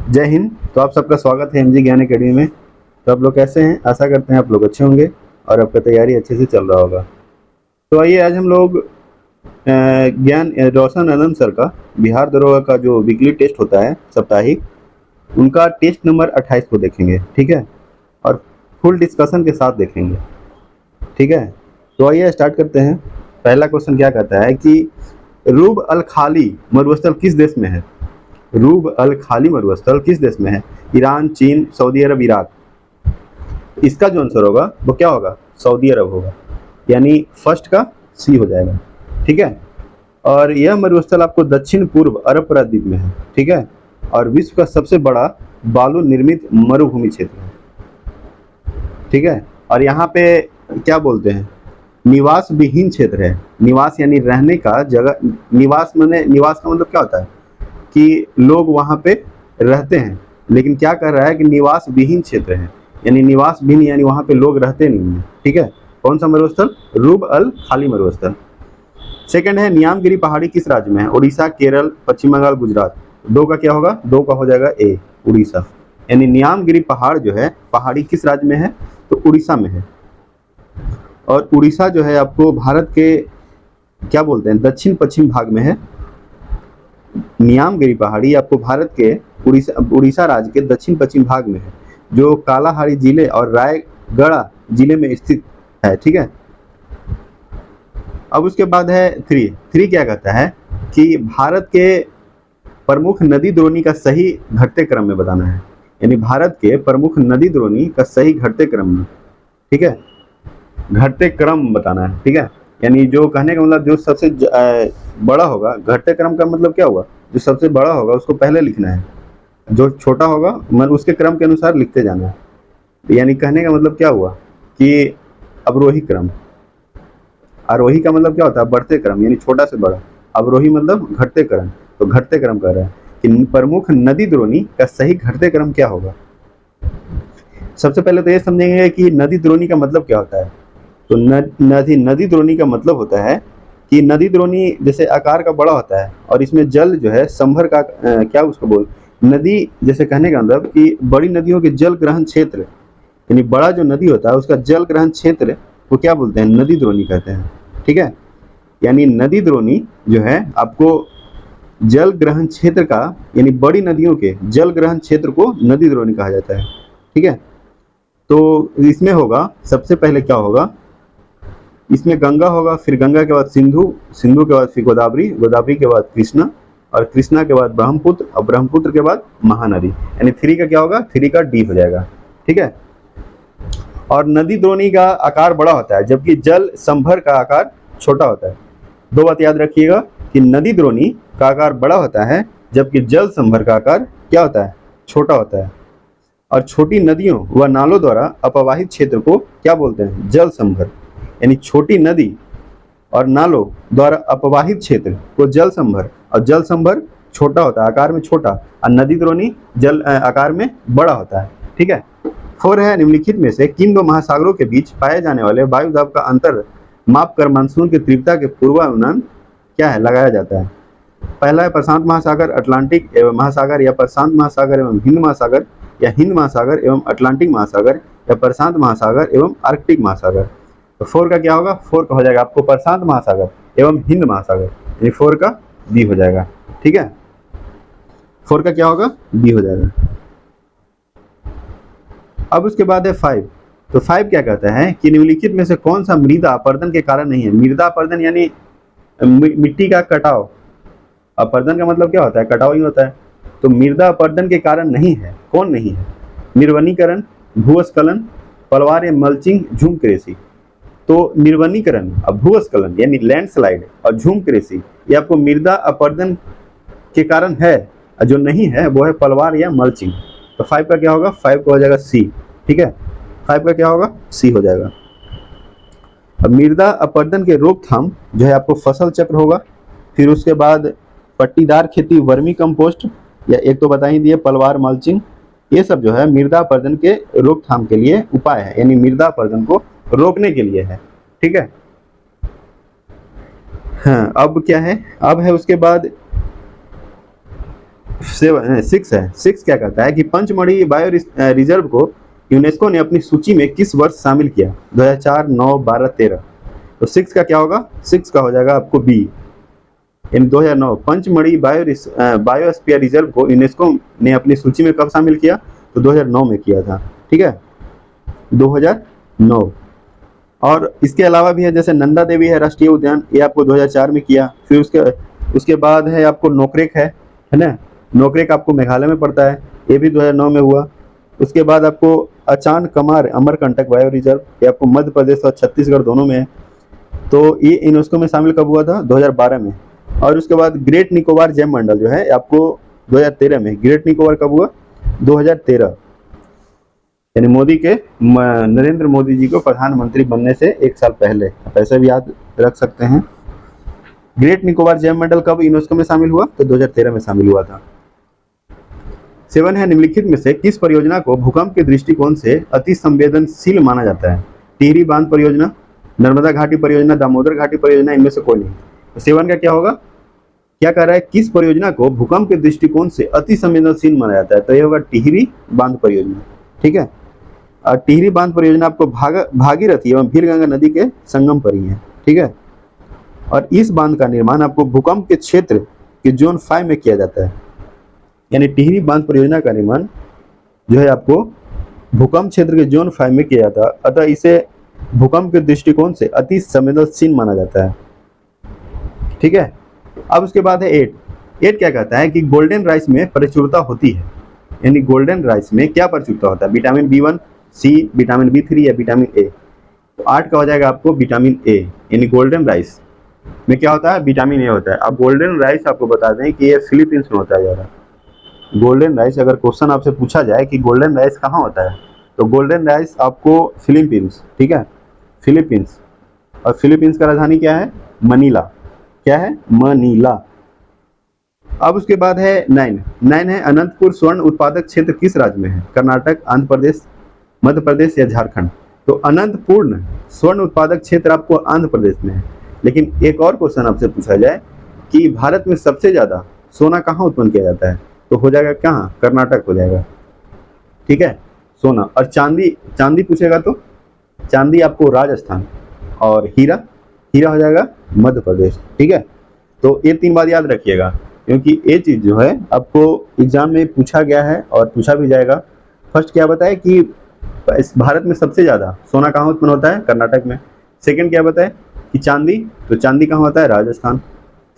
जय हिंद। तो आप सबका स्वागत है एमजी ज्ञान एकेडमी में। तो आप लोग कैसे हैं? आशा करते हैं आप लोग अच्छे होंगे और आपका तैयारी अच्छे से चल रहा होगा। तो आइए आज हम लोग ज्ञान रोशन आनंद सर का बिहार दरोगा का जो वीकली टेस्ट होता है साप्ताहिक, उनका टेस्ट नंबर 28 को देखेंगे, ठीक है। और फुल डिस्कशन के साथ देखेंगे, ठीक है। तो आइए स्टार्ट करते हैं। पहला क्वेश्चन क्या कहता है कि रूब अल खाली मरुस्थल किस देश में है? रूब अल खाली मरुस्थल किस देश में है? ईरान, चीन, सऊदी अरब, इराक। इसका जो आंसर होगा वो क्या होगा? सऊदी अरब होगा, यानी फर्स्ट का सी हो जाएगा, ठीक है। और यह मरुस्थल आपको दक्षिण पूर्व अरब प्रायद्वीप में है, ठीक है। और विश्व का सबसे बड़ा बालू निर्मित मरुभूमि क्षेत्र है, ठीक है। और यहाँ पे क्या बोलते हैं, निवास विहीन क्षेत्र है। निवास यानी रहने का जगह, निवास माने, निवास का मतलब क्या होता है कि लोग वहाँ पे रहते हैं, लेकिन क्या कर रहा है कि निवास विहीन क्षेत्र है, यानी निवास विहीन यानी वहाँ पे लोग रहते नहीं हैं, ठीक है। कौन सा मरुस्थल? रूब अल खाली मरुस्थल। सेकंड है नियामगिरी पहाड़ी किस राज्य में है? उड़ीसा, केरल, पश्चिम बंगाल, गुजरात। दो का क्या होगा? दो का हो जाएगा ए, उड़ीसा। यानी नियामगिरी पहाड़ जो है पहाड़ी किस राज्य में है? तो उड़ीसा में है। और उड़ीसा जो है आपको भारत के क्या बोलते हैं, दक्षिण पश्चिम भाग में है। नियामगिरी पहाड़ी आपको भारत के उड़ीसा राज्य के दक्षिण पश्चिम भाग में है, जो कालाहारी जिले और रायगढ़ जिले में स्थित है, ठीक है। अब उसके बाद है थ्री क्या कहता है कि भारत के प्रमुख नदी द्रोणी का सही घटते क्रम में बताना है, यानी भारत के प्रमुख नदी द्रोणी का सही घटते क्रम में, ठीक है, घटते क्रम बताना है, ठीक है। यानी जो कहने का मतलब जो सबसे बड़ा होगा, घटते क्रम का मतलब क्या हुआ? जो सबसे बड़ा होगा उसको पहले लिखना है, जो छोटा होगा मतलब उसके क्रम के अनुसार लिखते जाना है। यानी कहने का मतलब क्या हुआ कि अवरोही क्रम। आरोही का मतलब क्या होता है? बढ़ते क्रम, यानी छोटा से बड़ा। अवरोही मतलब घटते क्रम, तो घटते क्रम कह रहा है कि प्रमुख नदी द्रोणी का सही घटते क्रम क्या होगा। सबसे पहले तो ये समझेंगे कि नदी द्रोणी का मतलब क्या होता है। तो नदी द्रोणी का मतलब होता है कि नदी द्रोणी जैसे आकार का बड़ा होता है और इसमें जल जो है संभर का क्या उसको बोल, नदी जैसे कहने का मतलब कि बड़ी नदियों के जल ग्रहण क्षेत्र, यानी बड़ा जो नदी होता है उसका जल ग्रहण क्षेत्र को क्या बोलते हैं? नदी द्रोणी कहते हैं, ठीक है। यानी नदी द्रोणी जो है आपको जल ग्रहण क्षेत्र का, यानी बड़ी नदियों के जल ग्रहण क्षेत्र को नदी द्रोणी कहा जाता है, ठीक है। तो इसमें होगा सबसे पहले क्या होगा, इसमें गंगा होगा, फिर गंगा के बाद सिंधु, सिंधु के बाद फिर गोदावरी, गोदावरी के बाद कृष्णा, और कृष्णा के बाद ब्रह्मपुत्र, और ब्रह्मपुत्र के बाद महानदी। यानी थ्री का क्या होगा? थ्री का डी हो जाएगा, ठीक है। और नदी द्रोणी का आकार बड़ा होता है जबकि जल संभर का आकार छोटा होता है। दो बात याद रखिएगा कि नदी द्रोणी का आकार बड़ा होता है जबकि जल संभर का आकार क्या होता है? छोटा होता है। और छोटी नदियों व नालों द्वारा अपवाहित क्षेत्र को क्या बोलते हैं? जल संभर। यानी छोटी नदी और नालों द्वारा अपवाहित क्षेत्र को जल संभर, और जल संभर छोटा होता है, आकार में छोटा, और नदी द्रोणी जल आकार में बड़ा होता है, ठीक है। फोर है निम्नलिखित में से किन दो महासागरों के बीच पाए जाने वाले वायु दाब का अंतर माप कर मानसून की तीव्रता के पूर्वानुमान क्या है लगाया जाता है। पहला है प्रशांत महासागर, अटलांटिक एवं महासागर, या प्रशांत महासागर एवं हिंद महासागर, या हिंद महासागर एवं अटलांटिक महासागर, या प्रशांत महासागर एवं आर्कटिक महासागर। तो फोर का क्या होगा? फोर का हो जाएगा आपको प्रशांत महासागर एवं हिंद महासागर, यानी फोर का बी हो जाएगा, ठीक है। फोर का क्या होगा? बी हो जाएगा। अब उसके बाद है फाइव। तो फाइव क्या कहता है कि निम्नलिखित में से कौन सा मृदा अपर्दन के कारण नहीं है? मृदा अपर्दन यानी मिट्टी का कटाव। अपर्दन का मतलब क्या होता है? कटाव ही होता है। तो मृदा अपर्दन के कारण नहीं है, कौन नहीं है? निर्वनीकरण, भूस्खलन, पलवार या मल्चिंग, झूम कृषि। तो निर्वनीकरण और भूस्खलन यानी लैंडस्लाइड और झूम कृषि ये आपको मृदा अपर्दन के कारण है, और जो नहीं है वो है पलवार या मल्चिंग। तो फाइव का क्या होगा? फाइव का हो जाएगा सी, ठीक है। फाइव का क्या होगा? सी हो जाएगा। अब मृदा अपर्दन के रोकथाम जो है आपको फसल चक्र होगा, फिर उसके बाद पट्टीदार खेती, वर्मी कंपोस्ट, या एक तो बता ही दिए पलवार, मल्चिंग। ये सब जो है मृदा अपर्दन के रोकथाम के लिए उपाय है, यानी मृदा अपर्दन को रोकने के लिए है, ठीक है। हाँ, अब क्या है? अब है उसके बाद 6 है। 6 क्या कहता है कि पंचमढ़ी बायो रिजर्व को यूनेस्को ने अपनी सूची में किस वर्ष शामिल किया? 2004, 9, 12, 13। तो 6 का क्या होगा? 6 का हो जाएगा आपको बी, यानी 2009। पंचमढ़ी बायोस्फीयर रिजर्व को यूनेस्को ने अपनी सूची में कब शामिल किया? तो 2009 में किया था। ठीक है, 2009। और इसके अलावा भी है, जैसे नंदा देवी है राष्ट्रीय उद्यान, ये आपको 2004 में किया। फिर उसके बाद है आपको नोकरेक है ना, नोकरेक आपको मेघालय में पड़ता है, ये भी 2009 में हुआ। उसके बाद आपको अचान कमार अमरकंटक बायो रिजर्व, ये आपको मध्य प्रदेश और छत्तीसगढ़ दोनों में है। तो ये यूनेस्को में शामिल कब हुआ था? 2012 में। और उसके बाद ग्रेट निकोबार जैव मंडल जो है आपको 2013 में। ग्रेट निकोबार कब हुआ? 2013, यानी नरेंद्र मोदी जी को प्रधानमंत्री बनने से 1 साल पहले। आप ऐसे भी याद रख सकते हैं। ग्रेट निकोबार जैव मंडल कब यूनेस्को में शामिल हुआ? तो 2013 में शामिल हुआ था। 7 है, निम्नलिखित में से किस परियोजना को भूकंप के दृष्टिकोण से अति संवेदनशील माना जाता है? टिहरी बांध परियोजना, नर्मदा घाटी परियोजना, दामोदर घाटी परियोजना, इनमें से कोई नहीं। तो 7 का क्या होगा? क्या कह रहा है? किस परियोजना को भूकंप के दृष्टिकोण से अति संवेदनशील माना जाता है? तो ये होगा टिहरी बांध परियोजना। ठीक है, और टिहरी बांध परियोजना आपको भागीरथी एवं भीलगंगा नदी के संगम पर ही है। ठीक है, और इस बांध का निर्माण आपको भूकंप के क्षेत्र के जोन 5 में किया जाता है। यानी टिहरी बांध परियोजना का निर्माण जो है आपको भूकंप क्षेत्र के जोन 5 में किया जाता है, अतः इसे भूकंप के दृष्टिकोण से अति संवेदनशील माना जाता है। ठीक है, अब उसके बाद है 8 क्या कहता है कि गोल्डन राइस में प्रचुरता होती है। यानी गोल्डन राइस में क्या प्रचुरता होता है? Vitamin B1, C, vitamin B3 या विटामिन ए। तो 8 का हो जाएगा आपको विटामिन ए, यानी गोल्डन राइस में क्या होता है? विटामिन ए होता है। अब गोल्डन राइस आपको बता दें कि ये फिलीपींस में होता है ज़्यादा। गोल्डन राइस, अगर क्वेश्चन आपसे पूछा जाए कि गोल्डन राइस कहाँ होता है, तो गोल्डन राइस आपको फिलीपींस, ठीक है, फिलीपींस। और फिलीपींस का राजधानी क्या है? मनीला। क्या है? मनीला। अब उसके बाद है 9 है, अनंतपुर स्वर्ण उत्पादक क्षेत्र किस राज्य में है? कर्नाटक, आंध्र प्रदेश, मध्य प्रदेश या झारखंड? तो अनंतपुर स्वर्ण उत्पादक क्षेत्र आपको आंध्र प्रदेश में है। लेकिन एक और क्वेश्चन आपसे पूछा जाए कि भारत में सबसे ज्यादा सोना कहाँ उत्पन्न किया जाता है, तो हो जाएगा कहाँ? कर्नाटक हो जाएगा। ठीक है, सोना। और चांदी पूछेगा तो चांदी आपको राजस्थान, और हीरा हो जाएगा मध्य प्रदेश। ठीक है, तो ये 3 बात याद रखिएगा, क्योंकि ये चीज जो है आपको एग्जाम में पूछा गया है और पूछा भी जाएगा। फर्स्ट क्या बताए कि इस भारत में सबसे ज्यादा सोना कहाँ उत्पन्न होता है? कर्नाटक में। सेकंड क्या बताए कि चांदी, तो चांदी कहाँ होता है? राजस्थान।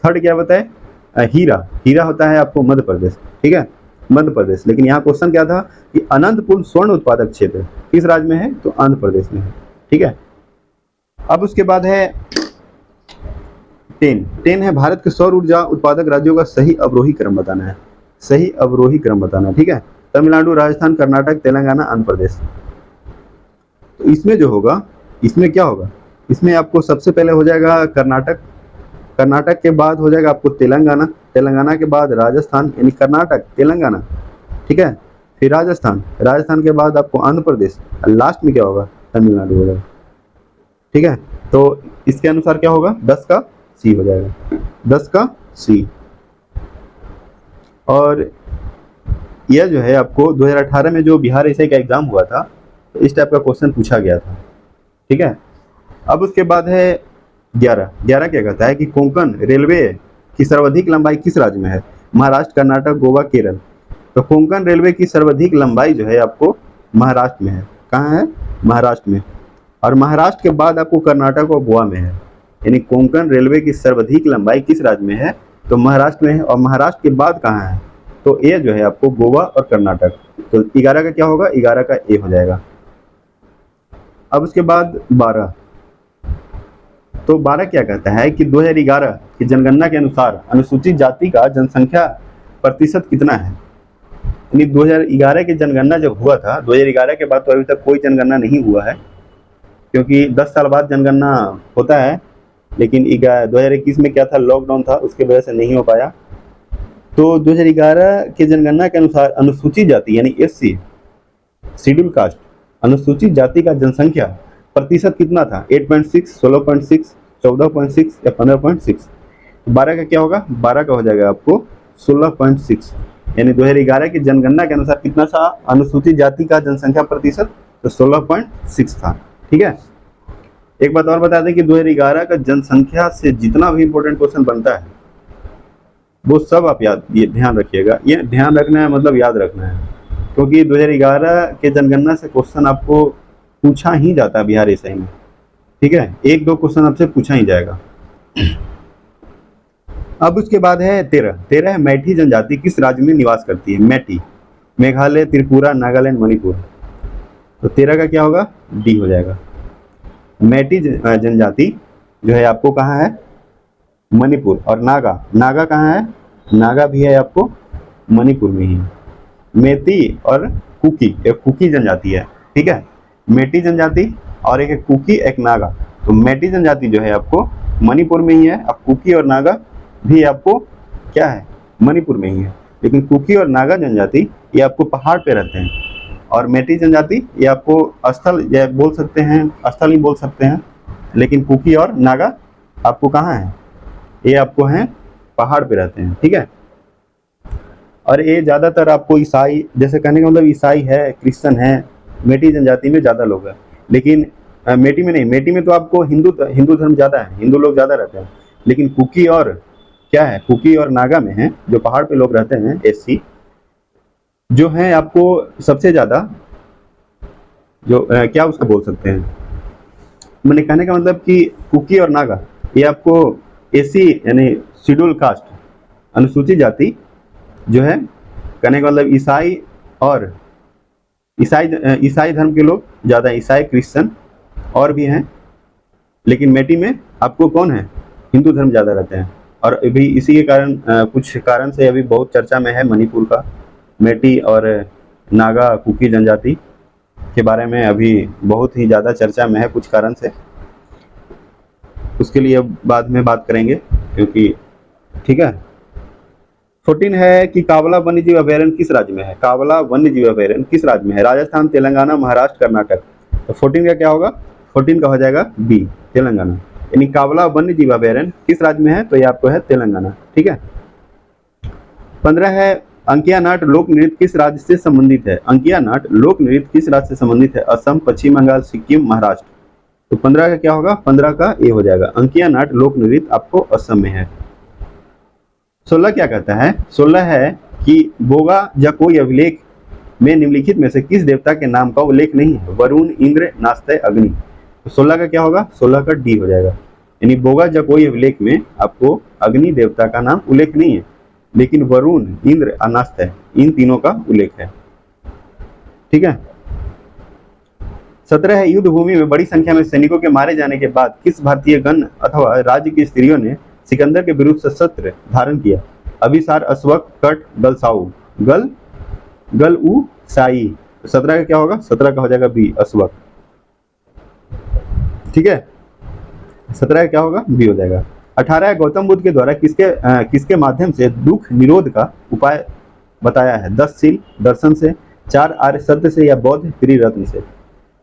थर्ड क्या बताए? हीरा होता है आपको मध्य प्रदेश। ठीक है, मध्य प्रदेश। लेकिन यहाँ क्वेश्चन क्या था कि अनंतपुर स्वर्ण उत्पादक क्षेत्र किस राज्य में है? तो आंध्र प्रदेश में है। ठीक है, अब उसके बाद है 10 है, भारत के सौर ऊर्जा उत्पादक राज्यों का सही अवरोही क्रम बताना है। सही अवरोही क्रम बताना। ठीक है, तमिलनाडु, राजस्थान, कर्नाटक, तेलंगाना, आंध्र प्रदेश। तो इसमें जो होगा, इसमें क्या होगा? इसमें आपको सबसे पहले हो जाएगा कर्नाटक, कर्नाटक के बाद हो जाएगा आपको तेलंगाना, तेलंगाना के बाद राजस्थान, यानी कर्नाटक, तेलंगाना, ठीक है, फिर राजस्थान, राजस्थान के बाद आपको आंध्र प्रदेश, और लास्ट में क्या होगा? तमिलनाडु हो जाएगा। ठीक है, तो इसके अनुसार क्या होगा? 10 का सी हो जाएगा, 10 का सी। और यह जो है आपको 2018 में जो बिहार एसआई का एग्जाम हुआ था, तो इस टाइप का क्वेश्चन पूछा गया था। ठीक है, अब उसके बाद है 11 क्या कहता है कि कोंकण रेलवे की सर्वाधिक लंबाई किस राज्य में है? महाराष्ट्र, कर्नाटक, गोवा, केरल। तो कोंकण रेलवे की सर्वाधिक लंबाई जो है आपको महाराष्ट्र में है। कहाँ है? महाराष्ट्र में। और महाराष्ट्र के बाद आपको कर्नाटक और गोवा में है। यानी कोंकण रेलवे की सर्वाधिक लंबाई किस राज्य में है? तो महाराष्ट्र में है। और महाराष्ट्र के बाद कहाँ है? तो ए जो है आपको गोवा और कर्नाटक। तो 11 का क्या होगा? 11 का ए हो जाएगा। अब उसके बाद 12, तो 12 क्या कहता है कि 2011 की जनगणना के अनुसार अनुसूचित जाति का जनसंख्या प्रतिशत कितना है? यानी 2011 की जनगणना जब हुआ था, 2011 के बाद तो अभी तक कोई जनगणना नहीं हुआ है, क्योंकि 10 साल बाद जनगणना होता है। लेकिन 2021 में क्या था? लॉकडाउन था, उसके वजह से नहीं हो पाया। तो 2011 के जनगणना के अनुसार अनुसूचित जाति यानी SC, शेड्यूल कास्ट, अनुसूचित जाति का जनसंख्या प्रतिशत कितना था? 8.6, 16.6, 14.6 या 15.6। 12 का क्या होगा? 12 का हो जाएगा आपको 16.6। यानी 2011 की जनगणना के अनुसार कितना था अनुसूचित जाति का जनसंख्या प्रतिशत, तो 16.6 था। ठीक है, एक बात और बता दें कि 2011 का जनसंख्या से जितना भी इंपॉर्टेंट क्वेश्चन बनता है वो सब आप ये ध्यान रखिएगा। ये ध्यान रखना है मतलब याद रखना है, क्योंकि 2011 के जनगणना से क्वेश्चन आपको पूछा ही जाता है बिहार एसआई में। ठीक है, एक दो क्वेश्चन आपसे पूछा ही जाएगा। अब उसके बाद है 13 है मैठी जनजाति किस राज्य में निवास करती है? मैठी, मेघालय, त्रिपुरा, नागालैंड, मणिपुर। तो 13 का क्या होगा? डी हो जाएगा। मैठी जनजाति जो है आपको कहाँ है? मणिपुर। और नागा कहाँ है? नागा भी है आपको मणिपुर में ही। मेती और कुकी, एक कुकी जनजाति है। ठीक है, मेटी जनजाति और एक कुकी, एक नागा। तो मेटी जनजाति जो है आपको मणिपुर में ही है, अब कुकी और नागा भी आपको क्या है? मणिपुर में ही है। लेकिन कुकी और नागा जनजाति ये आपको पहाड़ पे रहते हैं, और मेटी जनजाति ये आपको स्थल बोल सकते हैं, स्थल ही बोल सकते हैं। लेकिन कुकी और नागा आपको कहाँ है? ये आपको हैं पहाड़ पे रहते हैं। ठीक है, और ये ज़्यादातर आपको ईसाई, जैसे कहने का मतलब ईसाई है, क्रिश्चियन है, मेटी जनजाति में ज़्यादा लोग हैं। लेकिन मेटी में नहीं, मेटी में तो आपको हिंदू धर्म ज़्यादा है, हिंदू लोग ज़्यादा रहते हैं। लेकिन कुकी और क्या है? कुकी और नागा में है, जो पहाड़ पे लोग रहते हैं, एससी जो हैं आपको सबसे ज़्यादा जो क्या उसको बोल सकते हैं, मैंने कहने का मतलब कि कुकी और नागा ये आपको एससी यानी शेड्यूल कास्ट, अनुसूचित जाति जो है, कहने का मतलब ईसाई और ईसाई धर्म के लोग ज़्यादा, ईसाई, क्रिश्चियन और भी हैं। लेकिन मेटी में आपको कौन है? हिंदू धर्म ज़्यादा रहते हैं। और अभी इसी के कारण कुछ कारण से अभी बहुत चर्चा में है मणिपुर का, मेटी और नागा कुकी जनजाति के बारे में अभी बहुत ही ज़्यादा चर्चा में है कुछ कारण से। उसके लिए अब बाद में बात करेंगे, क्योंकि ठीक है। 14 है कि कावला वन्यजीव अभयारण्य किस राज्य में है? कावला वन्यजीव अभयारण्य किस राज्य में है? राजस्थान, तेलंगाना, महाराष्ट्र, कर्नाटक। तो 14 का क्या होगा? 14 का हो जाएगा बी, तेलंगाना। यानी कावला वन्यजीव अभयारण्य किस राज्य में है? तो ये आपको है तेलंगाना। ठीक है। 15 है अंकिया नाट लोक नृत्य किस राज्य से संबंधित है? अंकिया नाट लोक नृत्य किस राज्य से संबंधित है? असम, पश्चिम बंगाल, सिक्किम, महाराष्ट्र। तो 15 का क्या होगा? 15 का ए हो जाएगा। अंकिया नाट लोक नृत्य आपको असम में है। 16 क्या कहता है? 16 है कि बोगा या कोई अभिलेख में निम्नलिखित में से किस देवता के नाम का उल्लेख नहीं है? वरुण, इंद्र, नास्ते, अग्नि। तो 16 का क्या होगा? 16 का डी हो जाएगा। यानी बोगा या कोई अभिलेख में आपको अग्नि देवता का नाम उल्लेख नहीं है, लेकिन वरुण, इंद्र और नास्ते इन तीनों का उल्लेख है। ठीक है। 17 है युद्ध भूमि में बड़ी संख्या में सैनिकों के मारे जाने के बाद किस भारतीय गण अथवा राज्य की स्त्रियों ने सिकंदर के विरुद्ध सशस्त्र धारण किया? अभिसार, अश्वक, कट, गलसाऊ। गल उ साई। 17 का क्या होगा? 17 का हो जाएगा बी, अश्वक। ठीक है, 17 का क्या होगा? बी हो जाएगा। 18 गौतम बुद्ध के द्वारा किसके माध्यम से दुख निरोध का उपाय बताया है? 10 शील दर्शन से, 4 आर्य सत्य से, या बौद्ध त्रिरत्न से।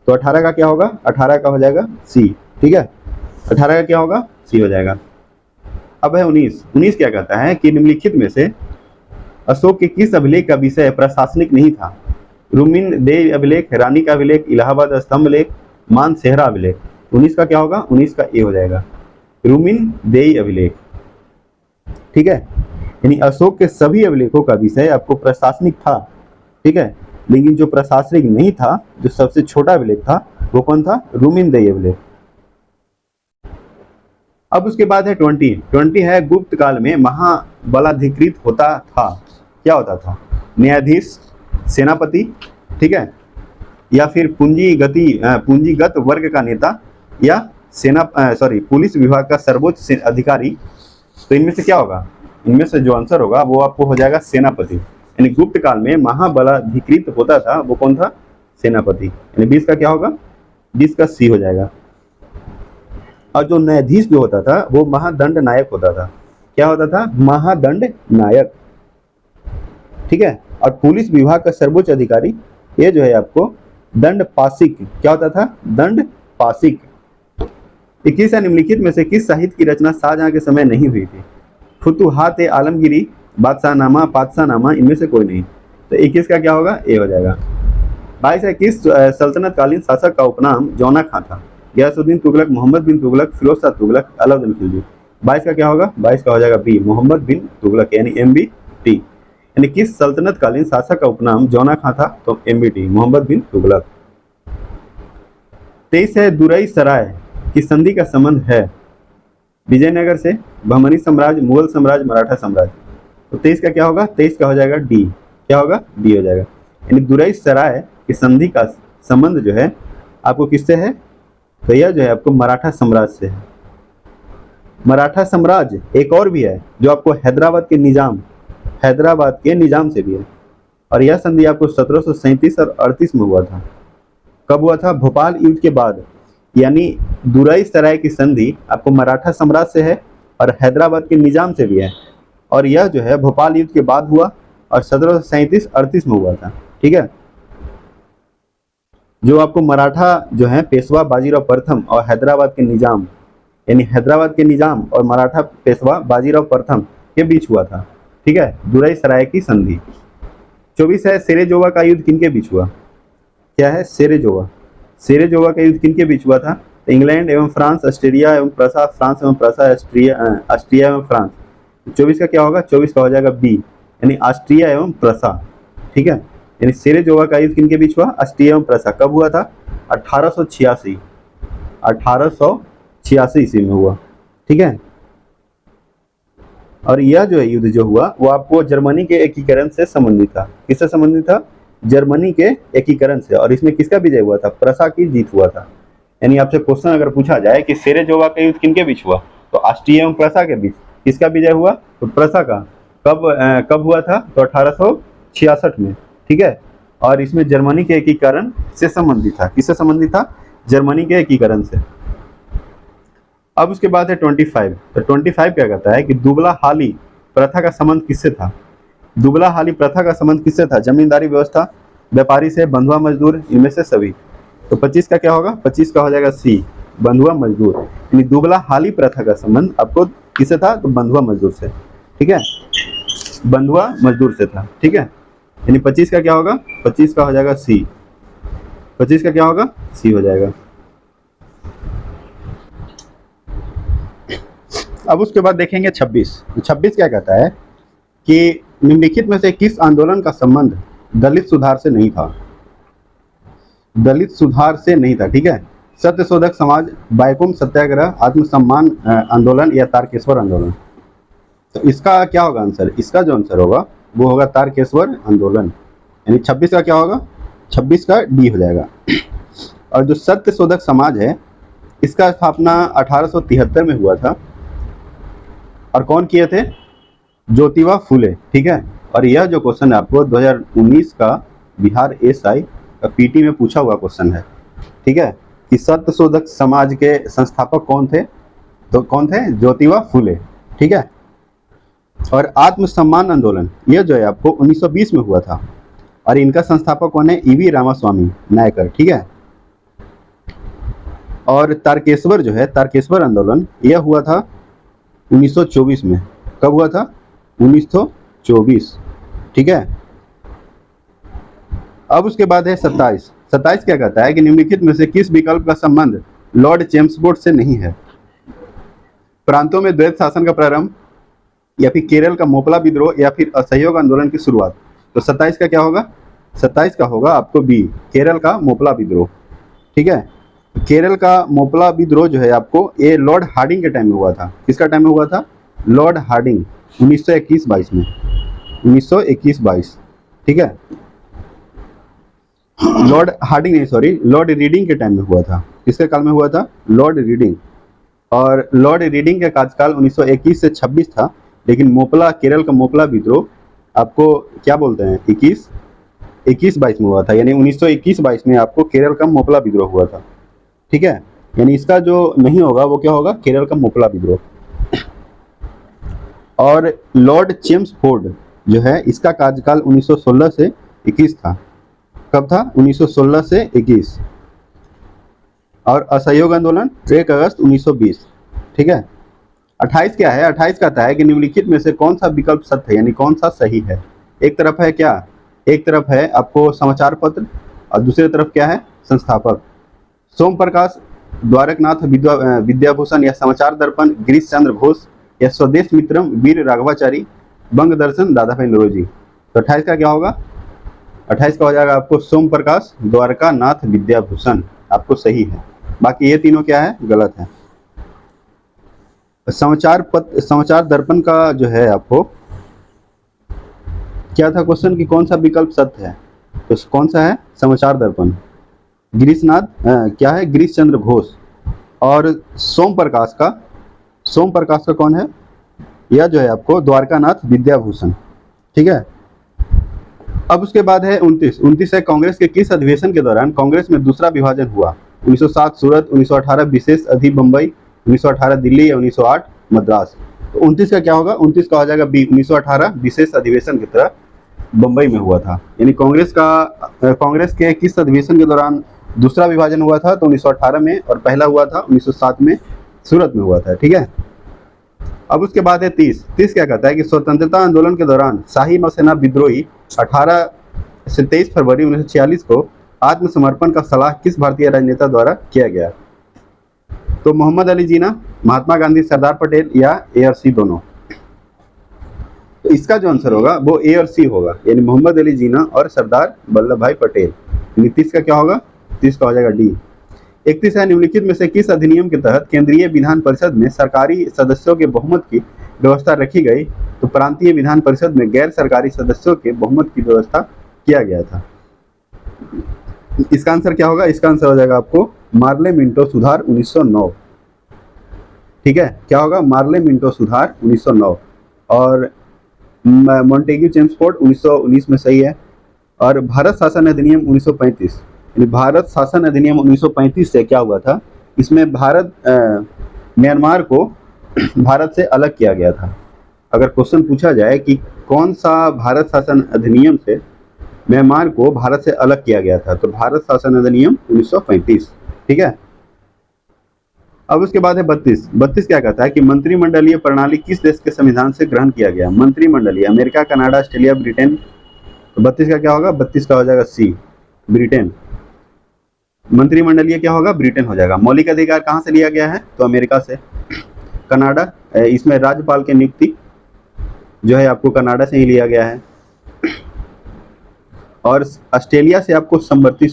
तो 18 का क्या होगा? 18 का हो जाएगा सी। ठीक है, 18 का क्या होगा? सी हो जाएगा। अब है 19 क्या कहता है कि निम्नलिखित में से अशोक के किस अभिलेख का विषय प्रशासनिक नहीं था? रुमिन देव अभिलेख, रानी का अभिलेख, इलाहाबाद स्तंभ लेख, मान सेहरा अभिलेख। 19 का क्या होगा? 19 का ए हो जाएगा, रुमिन देई अभिलेख। ठीक है, यानी अशोक के सभी अभिलेखों का विषय आपको प्रशासनिक था। ठीक है, लेकिन जो प्रशासनिक नहीं था, जो सबसे छोटा अभिलेख था, वो कौन था? रुमिन देई अभिलेख। अब उसके बाद है 20 है गुप्त काल में महाबलाधिकृत होता था। क्या होता था? न्यायाधीश, सेनापति, ठीक है, या फिर पूंजीगत वर्ग का नेता, या पुलिस विभाग का सर्वोच्च अधिकारी। तो इनमें से क्या होगा? इनमें से जो आंसर होगा वो आपको हो जाएगा सेनापति। यानी गुप्त काल में महाबलाधिकृत होता था, वो कौन था? सेनापति। यानी 20 का क्या होगा? 20 का सी हो जाएगा। और जो न्यायाधीश जो होता था वो महादंड नायक होता था। क्या होता था? महादंड नायक। ठीक है, और पुलिस विभाग का सर्वोच्च अधिकारी ये जो है आपको दंड पासिक। क्या होता था? दंड पासिक। 21 निम्नलिखित में से किस साहित्य की रचना शाहजहां के समय नहीं हुई थी? फुतुहात-ए-आलमगीरी, बादशाहनामा, पातशाहनामा, इनमें से कोई नहीं। तो 21 का क्या होगा, ए हो जाएगा। 22 है, किस सल्तनत कालीन शासक का उपनाम जौना खां था? गयासुद्दीन तुगलक, मोहम्मद बिन तुगलक, फिरोज शाह तुगलक, अलाउद्दीन खिलजी। 22 का क्या होगा, 22 का हो जाएगा बी, मोहम्मद बिन तुगलक, यानी MBT। यानी किस सल्तनत कालीन शासक का उपनाम जौना खां था? तो MBT, मोहम्मद बिन तुगलक। 23 है, दुरई सराय की संधि का संबंध है विजयनगर से, बहमनी साम्राज्य, मुगल साम्राज्य, मराठा साम्राज्य। तो 23 का क्या होगा, 23 का हो जाएगा डी। क्या होगा, डी हो जाएगा। यानी दुरई सराय की संधि का संबंध जो है आपको किससे है? तो यह जो है आपको मराठा साम्राज्य से है। मराठा साम्राज्य एक और भी है जो आपको हैदराबाद के निजाम से भी है। और यह संधि आपको 1737 और 38 में हुआ था। कब हुआ था? भोपाल युद्ध के बाद। यानी दुरई सराय की संधि आपको मराठा साम्राज्य से है और हैदराबाद के निजाम से भी है। और यह जो है भोपाल युद्ध के बाद हुआ और 1737-38 में हुआ था। ठीक है। जो आपको मराठा जो है पेशवा बाजीराव प्रथम और हैदराबाद के निजाम, यानी हैदराबाद के निजाम और मराठा पेशवा बाजीराव प्रथम के बीच हुआ था। ठीक है, दुरई सराय की संधि। 24 है, सेरेजोवा का युद्ध किनके बीच हुआ? क्या है? सेरेजोवा। सेरेजोवा का युद्ध किनके बीच हुआ था? तो इंग्लैंड एवं फ्रांस, ऑस्ट्रेलिया एवं प्रसा, फ्रांस एवं प्रसा, ऑस्ट्रिया एवं फ्रांस। 24 का क्या होगा? 24 का हो जाएगा बी, यानी ऑस्ट्रिया एवं प्रसा। ठीक है, यानी सेरेजोवा का युद्ध किनके बीच हुआ? ऑस्ट्रिया एवं प्रसा। कब हुआ था? 1886 ईस्वी में हुआ। ठीक है। और यह जो है युद्ध जो हुआ वो आपको जर्मनी के एकीकरण से संबंधित था। किससे संबंधित था? जर्मनी के एकीकरण से। और इसमें किसका विजय हुआ था? प्रसा की जीत हुआ था। यानी आपसे क्वेश्चन अगर पूछा जाए कि सेरेजोवा का युद्ध किनके बीच हुआ, तो ऑस्ट्रिया एवं प्रसा के बीच। किसका विजय हुआ? तो प्रसा का। कब हुआ था? तो 1866 में। ठीक है। और इसमें जर्मनी के एकीकरण से संबंधित था। किससे संबंधित था? जर्मनी के एकीकरण से। अब उसके बाद है 25। तो 25 क्या कहता है कि दुबला हाली प्रथा का संबंध किससे था? दुबला हाली प्रथा का संबंध किससे था? जमींदारी व्यवस्था, व्यापारी से, बंधुआ मजदूर, इनमें से सभी। तो 25 का क्या होगा? 25 का हो जाएगा सी, बंधुआ मजदूर। यानी दुबला हाली प्रथा का संबंध आपको किससे था? तो बंधुआ मजदूर से। ठीक है, बंधुआ मजदूर से था। ठीक है, यानी 25 का क्या होगा? 25 का हो जाएगा सी। 25 का क्या होगा? सी हो जाएगा। अब उसके बाद देखेंगे 26। तो 26 क्या कहता है कि निम्नलिखित में से किस आंदोलन का संबंध दलित सुधार से नहीं था? दलित सुधार से नहीं था। ठीक है, सत्यशोधक समाज, बायकुम सत्याग्रह, आत्मसम्मान आंदोलन या तारकेश्वर आंदोलन। तो इसका क्या होगा आंसर? इसका जो आंसर होगा वो होगा तारकेश्वर आंदोलन। यानी 26 का क्या होगा? 26 का डी हो जाएगा। और जो सत्यशोधक समाज है इसका स्थापना 1873 में हुआ था। और कौन किए थे? ज्योतिबा फुले। ठीक है, और यह जो क्वेश्चन है आपको 2019 का बिहार SI का PT में पूछा हुआ क्वेश्चन है। ठीक है, कि सत्यशोधक समाज के संस्थापक कौन थे? तो कौन थे? ज्योतिबा फुले। ठीक है, और आत्मसम्मान आंदोलन यह जो है आपको 1920 में हुआ था। और इनका संस्थापक कौन है? EV रामास्वामी नायकर। ठीक है, और तारकेश्वर जो है, तारकेश्वर आंदोलन यह हुआ था 1924 में। कब हुआ था? 1924। ठीक है। अब उसके बाद है 27। 27 क्या कहता है कि निम्नलिखित में से किस विकल्प का संबंध लॉर्ड चेम्सफोर्ड से नहीं है? प्रांतों में द्वैत शासन का प्रारंभ, या फिर केरल का मोपला विद्रोह, या फिर असहयोग आंदोलन की शुरुआत। तो 27 का क्या होगा? 27 का होगा आपको बी, केरल का मोपला विद्रोह। ठीक है, केरल का मोपला विद्रोह जो है आपको ये लॉर्ड हार्डिंग के टाइम में हुआ था। किसका टाइम में हुआ था? लॉर्ड हार्डिंग 1921-22 में। 1921-22। ठीक है, लॉर्ड हार्डिंग नहीं, सॉरी, लॉर्ड रीडिंग के टाइम में हुआ था। किसके काल में हुआ था? Lord reading. और लॉर्ड रीडिंग का कार्यकाल 1921 से 26 था। लेकिन मोपला, केरल का मोपला विद्रोह आपको क्या बोलते हैं? 21-22 में हुआ था। यानी 1921-22 में आपको केरल का मोपला विद्रोह हुआ था। ठीक है, यानी इसका जो नहीं होगा वो क्या होगा? केरल का मोपला विद्रोह। और लॉर्ड चेम्सफोर्ड जो है इसका कार्यकाल 1916 से 21 था। कब था? 1916 से 21। और असहयोग आंदोलन 1 अगस्त 1920। ठीक है, 28 क्या है? 28 कहता है कि निम्नलिखित में से कौन सा विकल्प सत्य है, यानी कौन सा सही है। एक तरफ है क्या, एक तरफ है आपको समाचार पत्र और दूसरी तरफ क्या है, संस्थापक। सोम प्रकाश, द्वारकनाथ विद्याभूषण या समाचार दर्पण गिरीश चंद्र घोष या स्वदेश मित्रम वीर राघवाचारी बंग दर्शन दादा भाई नौरोजी। तो 28 का क्या होगा? 28 का हो जाएगा आपको सोम प्रकाश द्वारकानाथ विद्याभूषण, आपको सही है। बाकी ये तीनों क्या है, गलत है। समाचार दर्पण का जो है आपको क्या था क्वेश्चन कि कौन सा विकल्प सत्य है, तो कौन सा है, समाचार दर्पण। क्या है, गिरीश चंद्र घोष। और सोम प्रकाश का कौन है, यह जो है आपको द्वारकानाथ विद्याभूषण। ठीक है। अब उसके बाद है 29 है, कांग्रेस के किस अधिवेशन के दौरान कांग्रेस में दूसरा विभाजन हुआ? 1907 सूरत, 1918 विशेष अधि बम्बई, 1918 दिल्ली या 1908 मद्रास। तो 29 का क्या होगा? 29 का हो जाएगा बी, 1918 विशेष अधिवेशन की तरह बम्बई में हुआ था। यानी कांग्रेस के किस अधिवेशन के दौरान दूसरा विभाजन हुआ था? तो 1918 में, और पहला हुआ था 1907 में सूरत में हुआ था। ठीक है। अब उसके बाद है 30 क्या कहता है कि स्वतंत्रता आंदोलन के दौरान शाही नौसेना विद्रोही 18 से 23 फरवरी 1946 को आत्मसमर्पण का सलाह किस भारतीय राजनेता द्वारा किया गया? तो मोहम्मद अली जिन्ना, महात्मा गांधी, सरदार पटेल या ए और सी दोनों। तो इसका जो आंसर होगा वो ए और सी होगा, यानी मोहम्मद अली जिन्ना और सरदार वल्लभ भाई पटेल। 30 का क्या होगा? 30 का हो जाएगा डी। 31 है, निम्नलिखित में से किस अधिनियम के तहत केंद्रीय विधान परिषद में सरकारी सदस्यों के बहुमत की व्यवस्था रखी गई? तो प्रांतीय विधान परिषद में गैर सरकारी सदस्यों के बहुमत की व्यवस्था किया गया था। इसका आंसर क्या होगा? इसका आंसर हो जाएगा आपको मार्ले मिंटो सुधार 1909। ठीक है, क्या होगा? मार्ले मिंटो सुधार 1909 और मॉन्टेग्यू चेम्सफोर्ड 1919 में सही है। और भारत शासन अधिनियम 1935, यानी भारत शासन अधिनियम 1935 से क्या हुआ था? इसमें म्यांमार को भारत से अलग किया गया था। अगर क्वेश्चन पूछा जाए कि कौन सा भारत शासन अधिनियम से म्यांमार को भारत से अलग किया गया था, तो भारत शासन अधिनियम 1935। ठीक है। अब उसके बाद है 32 क्या कहता है कि मंत्रिमंडलीय प्रणाली किस देश के संविधान से ग्रहण किया गया? मंत्रिमंडलीय, अमेरिका, कनाडा, ऑस्ट्रेलिया, ब्रिटेन। तो 32 का क्या होगा? 32 का हो जाएगा सी, ब्रिटेन। मंत्रिमंडलीय क्या होगा? ब्रिटेन हो जाएगा। मौलिक अधिकार कहाँ से लिया गया है? तो अमेरिका से। कनाडा, इसमें राज्यपाल की नियुक्ति जो है आपको कनाडा से ही लिया गया है। और ऑस्ट्रेलिया से आपको संवर्ती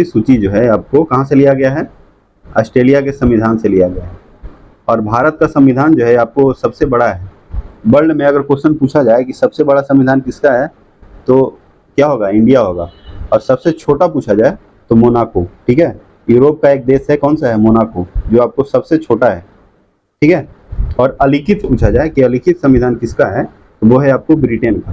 सूची जो है आपको कहाँ से लिया गया है? ऑस्ट्रेलिया के संविधान से लिया गया है। और भारत का संविधान जो है आपको सबसे बड़ा है वर्ल्ड में। अगर क्वेश्चन पूछा जाए कि सबसे बड़ा संविधान किसका है, तो क्या होगा? इंडिया होगा। और सबसे छोटा पूछा जाए तो मोनाको। ठीक है, यूरोप का एक देश है, कौन सा है? मोनाको, जो आपको सबसे छोटा है। ठीक है। और अलिखित पूछा जाए कि अलिखित संविधान किसका है, तो वो है आपको ब्रिटेन का।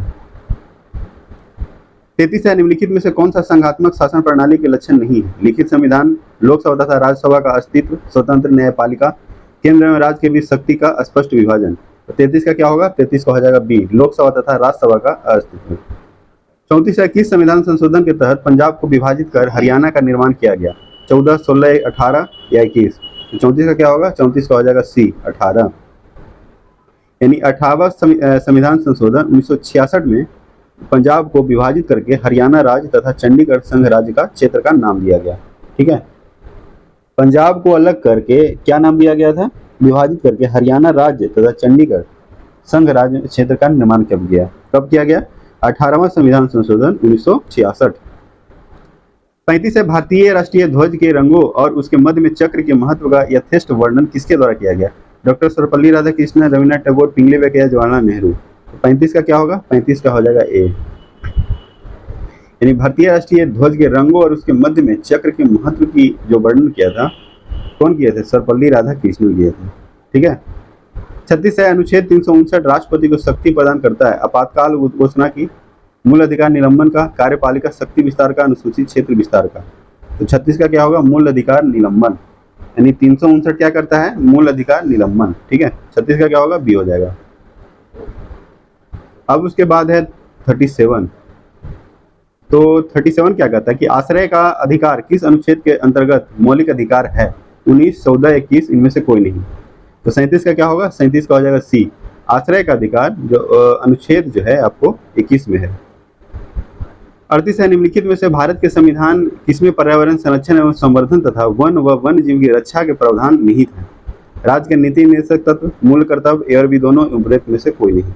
33 है, निम्नलिखित में से कौन सा संघात्मक शासन प्रणाली के लक्षण नहीं है? लिखित संविधान, लोकसभा तथा राज्यसभा का अस्तित्व, स्वतंत्र न्यायपालिका, केंद्र में राज्य के बीच शक्ति का स्पष्ट विभाजन। तो 33 का क्या होगा? 33 का हो जाएगा बी, लोकसभा तथा राज्यसभा का अस्तित्व। 34 है, किस संविधान संशोधन के तहत पंजाब को विभाजित कर हरियाणा का निर्माण किया गया? 14, 16, 18 या 21। तो 34 का क्या होगा? 34 का हो जाएगा सी, 18। यानी 18वां संविधान संशोधन 1966 में पंजाब को विभाजित करके हरियाणा राज्य तथा चंडीगढ़ संघ राज्य का क्षेत्र का नाम दिया गया। ठीक है, पंजाब को अलग करके क्या नाम दिया गया था? विभाजित करके हरियाणा राज्य तथा चंडीगढ़ संघ राज्य क्षेत्र का निर्माण किया गया। कब किया गया? 18वां संविधान संशोधन 1966। 35 है, भारतीय राष्ट्रीय ध्वज के रंगों और उसके मध्य में चक्र के महत्व का यथेष्ट वर्णन किसके द्वारा किया गया? डॉक्टर सर्वपल्ली राधाकृष्णन, रविन्द्रनाथ टैगोर, पिंगले वेंकैया, जवाहरलाल नेहरू। 35 का क्या होगा? 35 का हो जाएगा ए। यानी भारतीय राष्ट्रीय ध्वज के रंगों और उसके मध्य में चक्र के महत्व की जो वर्णन किया था, कौन किए थे? सर्वपल्ली राधाकृष्णन किए थे। ठीक है। 36 है, अनुच्छेद 359 राष्ट्रपति को शक्ति प्रदान करता है आपातकाल घोषणा की, मूल अधिकार निलंबन का, कार्यपालिका शक्ति विस्तार का, अनुसूचित क्षेत्र विस्तार का। तो 36 का क्या होगा? मूल अधिकार निलंबन। यानी 359 क्या करता है? मूल अधिकार निलंबन। ठीक है, 36 का क्या होगा? बी हो जाएगा। अब उसके बाद है 37। तो 37 क्या कहता है कि आश्रय का अधिकार किस अनुच्छेद के अंतर्गत मौलिक अधिकार है? 19, 14, 21 इनमें से कोई नहीं। तो 37 का क्या होगा, 37 का हो जाएगा सी, आश्रय का अधिकार, जो अनुच्छेद जो है आपको 21 में है। 38 है, निम्नलिखित में से भारत के संविधान किसमें पर्यावरण संरक्षण एवं संवर्धन तथा वन व वन्य जीव की रक्षा के प्रावधान निहित है? राज्य के नीति निर्देशक तत्व, मूल कर्तव्य, ए और बी दोनों, उपरोक्त में से कोई नहीं।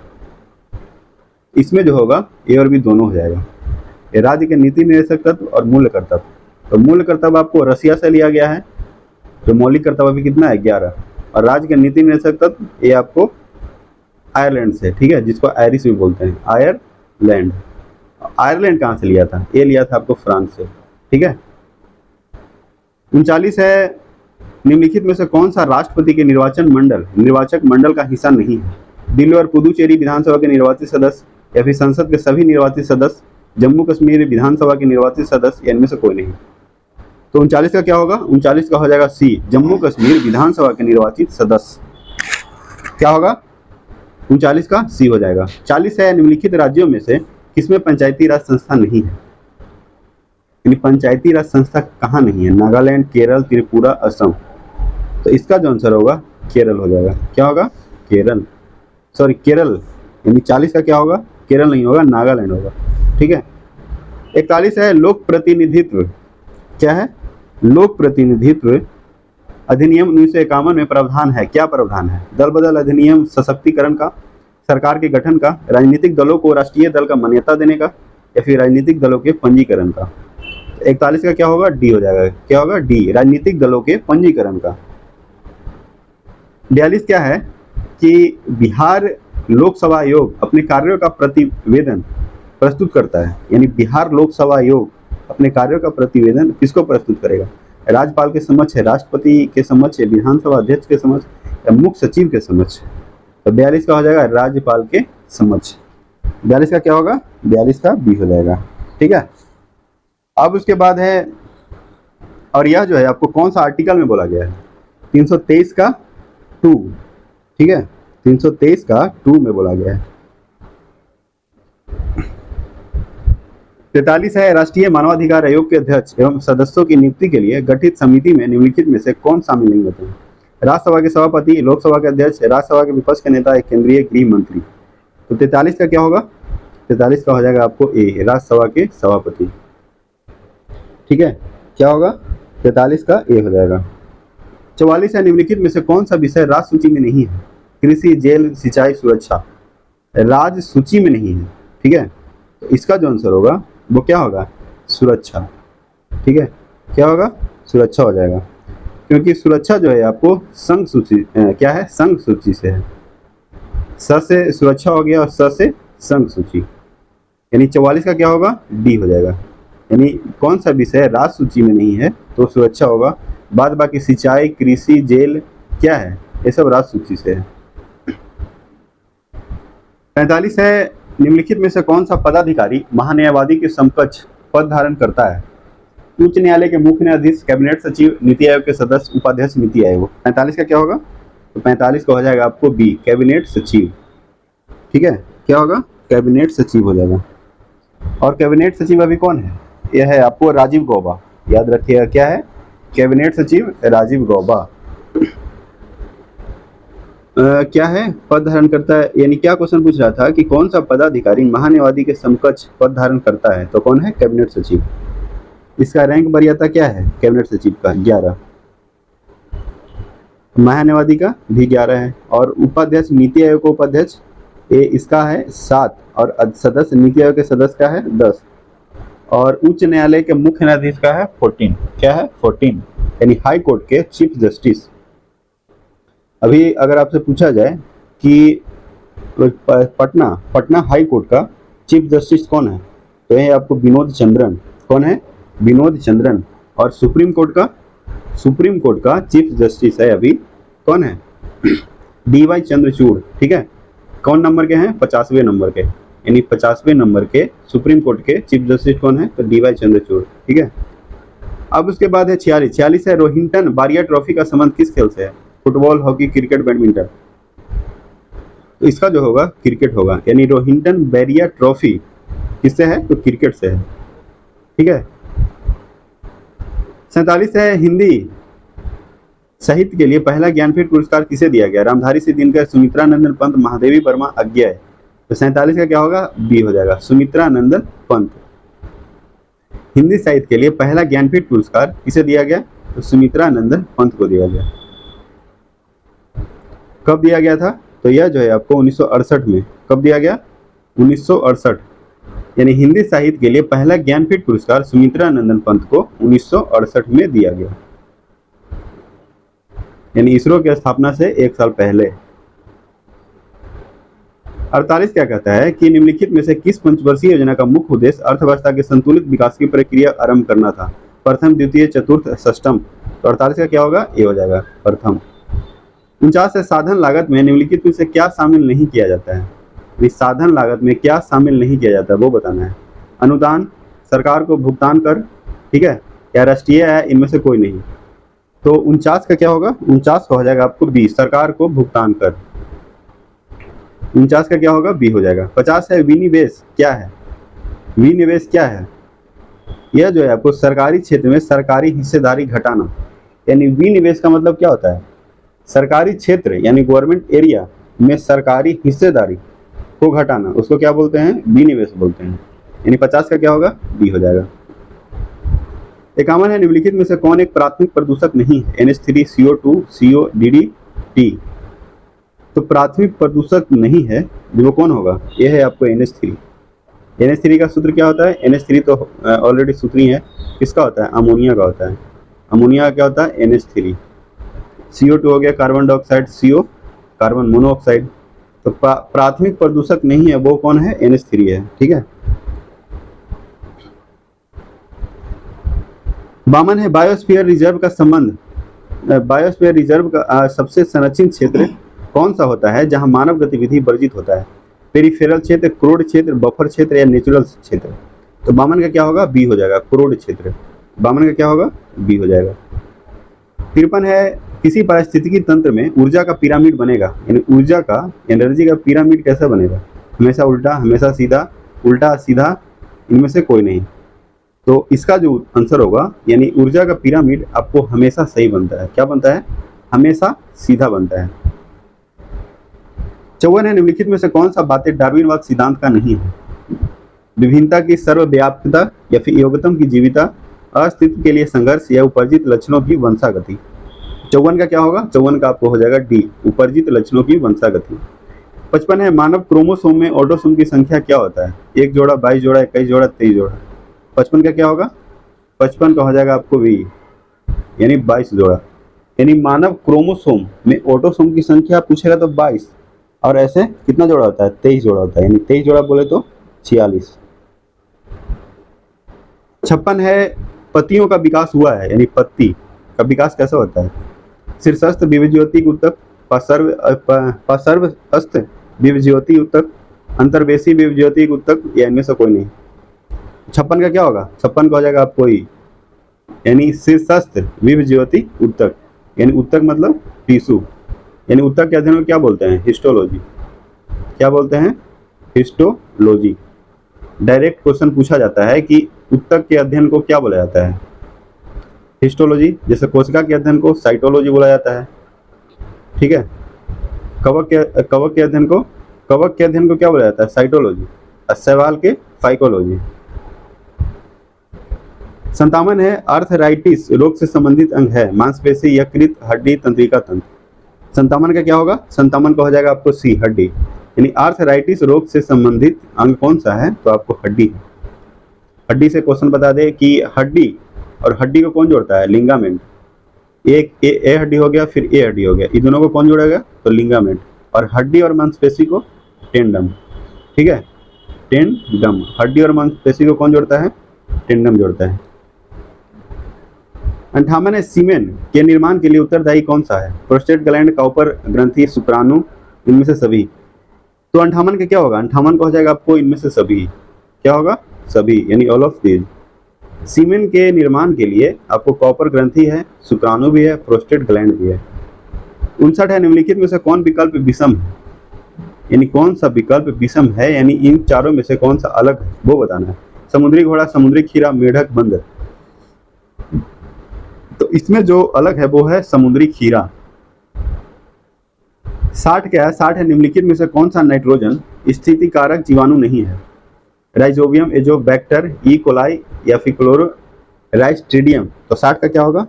इसमें जो होगा ए और बी दोनों हो जाएगा। ये राज्य के नीति निर्देशक तत्व और मूल कर्तव्य। तो मूल कर्तव्य आपको रसिया से लिया गया है, तो मौलिक कर्तव्य भी कितना है 11, और राज्य के नीति निर्देशक तत्व ये आपको आयरलैंड से, ठीक है, जिसको आयरिश भी बोलते हैं, आयरलैंड। आयरलैंड कहाँ से लिया था, ये लिया था आपको फ्रांस से, ठीक है। 39 है, निम्नलिखित में से कौन सा राष्ट्रपति के निर्वाचक मंडल का हिस्सा नहीं है? दिल्ली और पुदुचेरी विधानसभा के निर्वाचित सदस्य, या फिर संसद के सभी निर्वाचित सदस्य, जम्मू कश्मीर विधानसभा के निर्वाचित सदस्य, या इनमें से कोई नहीं। तो 39 का क्या होगा, 39 का हो जाएगा सी, जम्मू कश्मीर विधानसभा के निर्वाचित सदस्य। क्या होगा, 39 का सी हो जाएगा। 40 है, निम्नलिखित राज्यों में से किसमें पंचायती राज संस्था नहीं है? यानी पंचायती राज संस्था कहाँ नहीं है? नागालैंड, केरल, त्रिपुरा, असम। तो इसका जो आंसर होगा केरल हो जाएगा। क्या होगा, केरल, सॉरी केरल। यानी 40 का क्या होगा, केरल नहीं होगा, नागालैंड होगा, ठीक है। 41 है, लोक प्रतिनिधित्व। क्या है, लोक प्रतिनिधित्व अधिनियम 1951 में प्रावधान है। क्या प्रावधान है? दल बदल अधिनियम, सशक्तिकरण का, सरकार के गठन का, राजनीतिक दलों को राष्ट्रीय दल का मान्यता देने का, या फिर राजनीतिक दलों के पंजीकरण का। 41 का क्या होगा, डी हो जाएगा। क्या होगा, डी, राजनीतिक दलों के पंजीकरण का। 42 क्या है कि बिहार लोकसभा आयोग अपने कार्यों का प्रतिवेदन प्रस्तुत करता है। यानी बिहार लोकसभा आयोग अपने कार्यों का प्रतिवेदन किसको प्रस्तुत करेगा? राज्यपाल के समक्ष है, राष्ट्रपति के समक्ष है, विधानसभा अध्यक्ष के समक्ष, या मुख्य सचिव के समक्ष। तो 42 का हो जाएगा राज्यपाल के समक्ष। 42 का क्या होगा, 42 का बी हो जाएगा, ठीक है। अब उसके बाद है, और यह जो है आपको कौन सा आर्टिकल में बोला गया है? 323 का 2, ठीक है, 323 का 2 में बोला गया है। 43 है, राष्ट्रीय मानवाधिकार आयोग के अध्यक्ष एवं सदस्यों की नियुक्ति के लिए गठित समिति में निम्नलिखित में से कौन शामिल नहीं होते हैं? राज्यसभा के सभापति, लोकसभा के अध्यक्ष, राज्यसभा के विपक्ष के नेता, एक केंद्रीय गृह मंत्री। तो 43 का क्या होगा, 43 का हो जाएगा आपको ए, राज्यसभा के सभापति, ठीक है। क्या होगा, 43 का ए हो जाएगा। 44 है, निम्नलिखित में से कौन सा विषय राज्य सूची में नहीं है? कृषि, जेल, सिंचाई, सुरक्षा। राज्य सूची में नहीं है, ठीक है। तो इसका जो आंसर होगा वो क्या होगा, सुरक्षा, ठीक है। क्या होगा, सुरक्षा हो जाएगा, क्योंकि सुरक्षा जो है आपको संघ सूची, क्या है, संघ सूची से है। स से सुरक्षा हो गया और स से संघ सूची। यानी 44 का क्या होगा, डी हो जाएगा। यानी कौन सा विषय राज्य सूची में नहीं है तो सुरक्षा होगा। बाद बाकी सिंचाई, कृषि, जेल क्या है, ये सब राज्य सूची से है। 45 है, निम्नलिखित में से कौन सा पदाधिकारी महान्यायवादी के समकक्ष पद धारण करता है? उच्च न्यायालय के मुख्य न्यायाधीश, कैबिनेट सचिव, नीति आयोग के सदस्य, उपाध्यक्ष नीति आयोग। 45 का क्या होगा, तो 45 का हो जाएगा आपको बी, कैबिनेट सचिव, ठीक है। क्या होगा, कैबिनेट सचिव हो जाएगा। और कैबिनेट सचिव अभी कौन है, यह है आपको राजीव गौबा, याद रखिएगा। क्या है, कैबिनेट सचिव राजीव गौबा। क्या है, पद धारण करता है। यानी क्या क्वेश्चन पूछ रहा था कि कौन सा पदाधिकारी महान्यायवादी के समकक्ष पद धारण करता है, तो कौन है, कैबिनेट सचिव। इसका रैंक वरीयता क्या है, कैबिनेट सचिव का 11, महान्यायवादी का भी 11 है, और उपाध्यक्ष, नीति आयोग का उपाध्यक्ष ये इसका है 7, और सदस्य नीति आयोग के सदस्य का है 10, और उच्च न्यायालय के मुख्य न्यायाधीश का है 14। क्या है, 14, यानी हाई कोर्ट के चीफ जस्टिस। अभी अगर आपसे पूछा जाए कि पटना हाई कोर्ट का चीफ जस्टिस कौन है, तो ये आपको विनोद चंद्रन। कौन है, विनोद चंद्रन। और सुप्रीम कोर्ट का चीफ जस्टिस है अभी कौन है, DY चंद्रचूड़, ठीक है। कौन नंबर के हैं, 50वें नंबर के। यानी 50वें नंबर के सुप्रीम कोर्ट के चीफ जस्टिस कौन है, तो DY चंद्रचूड़, ठीक है। अब उसके बाद है 46 है, रोहिंटन बारिया ट्रॉफी का संबंध किस खेल से है? Football, hockey, cricket, badminton. तो इसका जो होगा क्रिकेट होगा। यानी रोहिंटन बैरिया ट्रॉफी किससे है, तो क्रिकेट से है, ठीक है। 47 है, हिंदी साहित्य के लिए पहला ज्ञानपीठ पुरस्कार किसे दिया गया? रामधारी सिंह दिनकर, सुमित्रा नंदन पंत, महादेवी वर्मा, अज्ञेय। तो 47 का क्या होगा? बी हो जाएगा, सुमित्रा नंदन पंत। हिंदी साहित्य के लिए पहला ज्ञानपीठ पुरस्कार किसे दिया गया? तो सुमित्रा नंदन पंत को दिया गया। कब दिया गया था? तो यह जो है आपको 1968 में। कब दिया गया? 1968। यानी हिंदी साहित्य के लिए पहला ज्ञानपीठ पुरस्कार सुमित्रा नंदन पंत को 1968 में दिया गया, यानी इसरो की स्थापना से 1 साल पहले। 48 क्या कहता है कि निम्नलिखित में से किस पंचवर्षीय योजना का मुख्य उद्देश्य अर्थव्यवस्था के संतुलित विकास की प्रक्रिया आरंभ करना था? प्रथम, द्वितीय, चतुर्थ, षष्टम। तो 48 का क्या होगा? ए हो जाएगा, प्रथम। 49 है साधन लागत में निम्नलिखित में से क्या शामिल नहीं किया जाता है? इस साधन लागत में क्या शामिल नहीं किया जाता है वो बताना है। अनुदान, सरकार को भुगतान कर, ठीक है, या राष्ट्रीय है, इनमें से कोई नहीं। तो 49 का क्या होगा? 49 का हो जाएगा आपको बी, सरकार को भुगतान कर। 49 का क्या होगा? बी हो जाएगा। 50 है विनिवेश। क्या है विनिवेश? क्या है? यह जो है आपको सरकारी क्षेत्र में सरकारी हिस्सेदारी घटाना, यानी विनिवेश का मतलब क्या होता है? सरकारी क्षेत्र यानी गवर्नमेंट एरिया में सरकारी हिस्सेदारी को घटाना, उसको क्या बोलते हैं? विनिवेश बोलते हैं। यानी 50 का क्या होगा? बी हो जाएगा। 51 है निम्नलिखित में से कौन एक प्राथमिक प्रदूषक नहीं है? NH3, CO2, CO, DDT। तो प्राथमिक प्रदूषक नहीं है जो वो कौन होगा? यह है आपको NH3। NH3 का सूत्र क्या होता है? NH3 तो ऑलरेडी सूत्र ही है। किसका होता है? अमोनिया का होता है। अमोनिया का क्या होता है? NH3। CO2 हो गया carbon dioxide, CO carbon monoxide. तो प्राथमिक प्रदूषक नहीं है वो कौन है? NH3 है, ठीक है। 52 है बायोस्फीयर रिजर्व का संबंध। बायोस्फीयर रिजर्व का सबसे संरक्षित क्षेत्र कौन सा होता है जहां मानव गतिविधि वर्जित होता है? पेरिफेरल क्षेत्र, क्रोड क्षेत्र, बफर क्षेत्र या नेचुरल क्षेत्र। तो 52 का क्या होगा? बी हो जाएगा, क्रोड क्षेत्र। 52 का क्या होगा? बी हो जाएगा। 53 है किसी पारिस्थितिकी तंत्र में ऊर्जा का पिरामिड बनेगा, यानी ऊर्जा का, एनर्जी का पिरामिड कैसा बनेगा? हमेशा उल्टा, हमेशा सीधा, उल्टा सीधा, इनमें से कोई नहीं। तो इसका जो आंसर होगा, यानी ऊर्जा का पिरामिड आपको हमेशा सही बनता है। क्या बनता है? हमेशा सीधा बनता है। 54 है निम्नलिखित में से कौन सा बातें डार्विनवाद सिद्धांत का नहीं है? विभिन्नता की सर्वव्यापकता या फिर योग्यतम की जीविता, अस्तित्व के लिए संघर्ष या उपर्जित लक्षणों की वंशागति। 54 का क्या होगा? 54 का आपको हो जाएगा डी, उपर्जित लक्षणों की वंशागति। 55 है मानव क्रोमोसोम में ऑटोसोम की संख्या क्या होता है? 1 जोड़ा, 22 जोड़ा, 21 जोड़ा, 23 जोड़ा। 55 का क्या होगा? 55 का हो जाएगा आपको बी, यानी 22 जोड़ा। यानी मानव क्रोमोसोम में ऑटोसोम की संख्या पूछेगा तो 22, और ऐसे कितना जोड़ा होता है? 23 जोड़ा होता है, यानी 23 जोड़ा बोले तो 46। 56 है पत्तियों का विकास हुआ है, यानी पत्ती का विकास कैसा होता है? शीर्षस्थ विविज्योति उत्तक, पार्श्वस्थ विविज्योति उत्तक, अंतर्वेशी विविज्योति उत्तक, या इनमें से कोई नहीं। 56 का क्या होगा? 56 का हो जाएगा आपको ही, यानी शीर्षस्थ विविज्योति उत्तक। यानी उत्तक मतलब टिश्यू, यानी उत्तक के अध्ययन को क्या बोलते हैं? हिस्टोलॉजी। क्या बोलते हैं? हिस्टोलॉजी। डायरेक्ट क्वेश्चन पूछा जाता है कि उत्तक के अध्ययन को क्या बोला जाता है? हिस्टोलॉजी। जैसे कोशिका के अध्ययन को साइटोलॉजी बोला जाता है, ठीक है। कवक के अध्ययन को क्या बोला जाता है? साइटोलॉजी। और शैवाल के फाइकोलॉजी। 57 है आर्थराइटिस रोग से संबंधित अंग है? मांसपेशी, यकृत, हड्डी, तंत्रिका तंत्र। 57 का क्या होगा? 57 का हो जाएगा आपको सी, हड्डी। यानी आर्थराइटिस रोग से संबंधित अंग कौन सा है? तो आपको हड्डी है। हड्डी से क्वेश्चन बता दे कि हड्डी और हड्डी को कौन जोड़ता है? लिंगामेंट। एक ए हड्डी हो गया, फिर ए हड्डी हो गया, इन दोनों को कौन जोड़ेगा? तो लिंगामेंट। और हड्डी और मांसपेशी को टेंडम, ठीक है, टेंडम। हड्डी और मांसपेशी को कौन जोड़ता है? टेंडम जोड़ता है। 58 है सीमेन के निर्माण के लिए उत्तरदायी कौन सा है? प्रोस्टेट ग्लैंड, कॉपर ग्रंथि, शुक्राणु, इनमें से सभी। तो 58 का क्या होगा? 58 का हो जाएगा आपको इनमें से सभी। क्या होगा? सभी, यानी ऑल ऑफ दीज। सीमेन के निर्माण के लिए आपको कॉपर ग्रंथि है, शुक्राणु भी है, प्रोस्टेट ग्लैंड भी है। 59 है निम्नलिखित में से कौन विकल्प विषम है? यानी कौन सा विकल्प विषम है, यानी इन चारों में से कौन सा अलग है वो बताना है। समुद्री घोड़ा, समुद्री खीरा, मेढक, बंदर। तो इसमें जो अलग है वो है समुद्री खीरा। 60 क्या है? 60 है निम्नलिखित में से कौन सा नाइट्रोजन स्थिति कारक जीवाणु नहीं है? राइजोबियम, एजोबैक्टर, ई कोलाई या फिर क्लोरोराइस्ट्रिडियम। तो 60 का क्या होगा?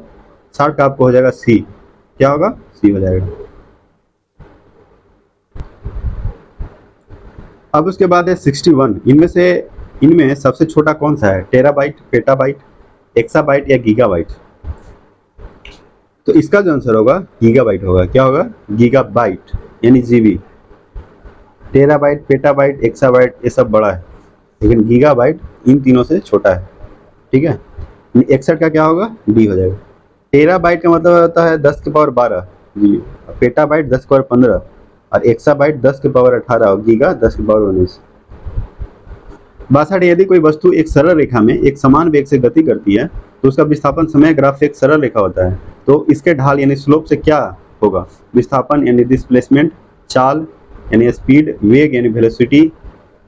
60 का आपको हो जाएगा सी। क्या होगा? सी हो जाएगा। अब उसके बाद है 61। इनमें सबसे छोटा कौन सा है? टेराबाइट, पेटाबाइट, एक्साबाइट या गीगाबाइट? तो इसका जो आंसर होगा गीगाबाइट होगा। क्या होगा? गीगाबाइट यानी जीबी। टेराबाइट, पेटाबाइट, एक्साबाइट ये सब बड़ा है, लेकिन गीगाबाइट इन तीनों से छोटा है। ठीक है, 61 का क्या होगा? डी हो जाएगा। टेराबाइट का मतलब होता है 10 की पावर 12 जी, पेटाबाइट 10 की पावर 15 और एक्साबाइट 10 की पावर 18 और गीगा 10 की पावर 19। 62, यदि कोई वस्तु एक सरल रेखा में एक समान वेग से गति करती है तो उसका विस्थापन समय ग्राफ एक सरल रेखा होता है, तो इसके ढाल यानी स्लोप से क्या होगा? विस्थापन यानी डिस्प्लेसमेंट, चाल यानी स्पीड, वेग यानी वेलोसिटी